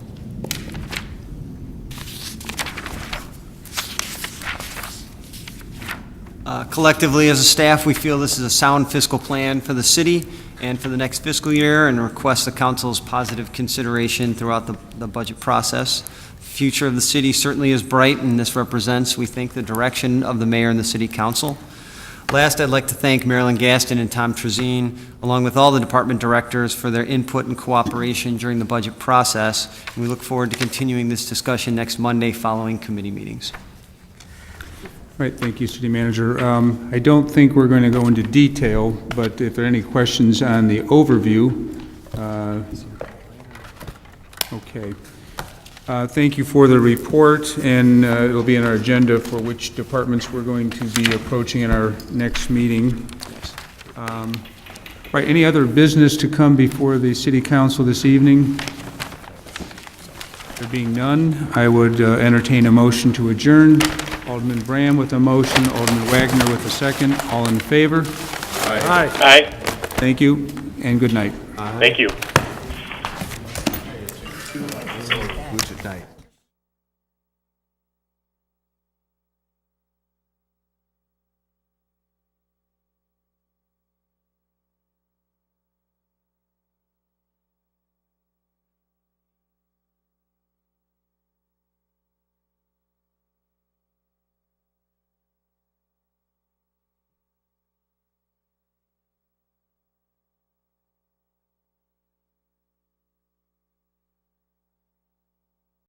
Collectively, as a staff, we feel this is a sound fiscal plan for the city and for the next fiscal year, and request the council's positive consideration throughout the budget process. The future of the city certainly is bright, and this represents, we think, the direction of the mayor and the city council. Last, I'd like to thank Marilyn Gaston and Tom Trezine, along with all the department directors, for their input and cooperation during the budget process. And we look forward to continuing this discussion next Monday following committee meetings. Right, thank you, City Manager. I don't think we're going to go into detail, but if there are any questions on the overview, okay. Thank you for the report, and it'll be on our agenda for which departments we're going to be approaching in our next meeting. Right, any other business to come before the City Council this evening? There being none, I would entertain a motion to adjourn. Alderman Brand with a motion, Alderman Wagner with a second. All in favor? Aye. Thank you, and good night. Thank you.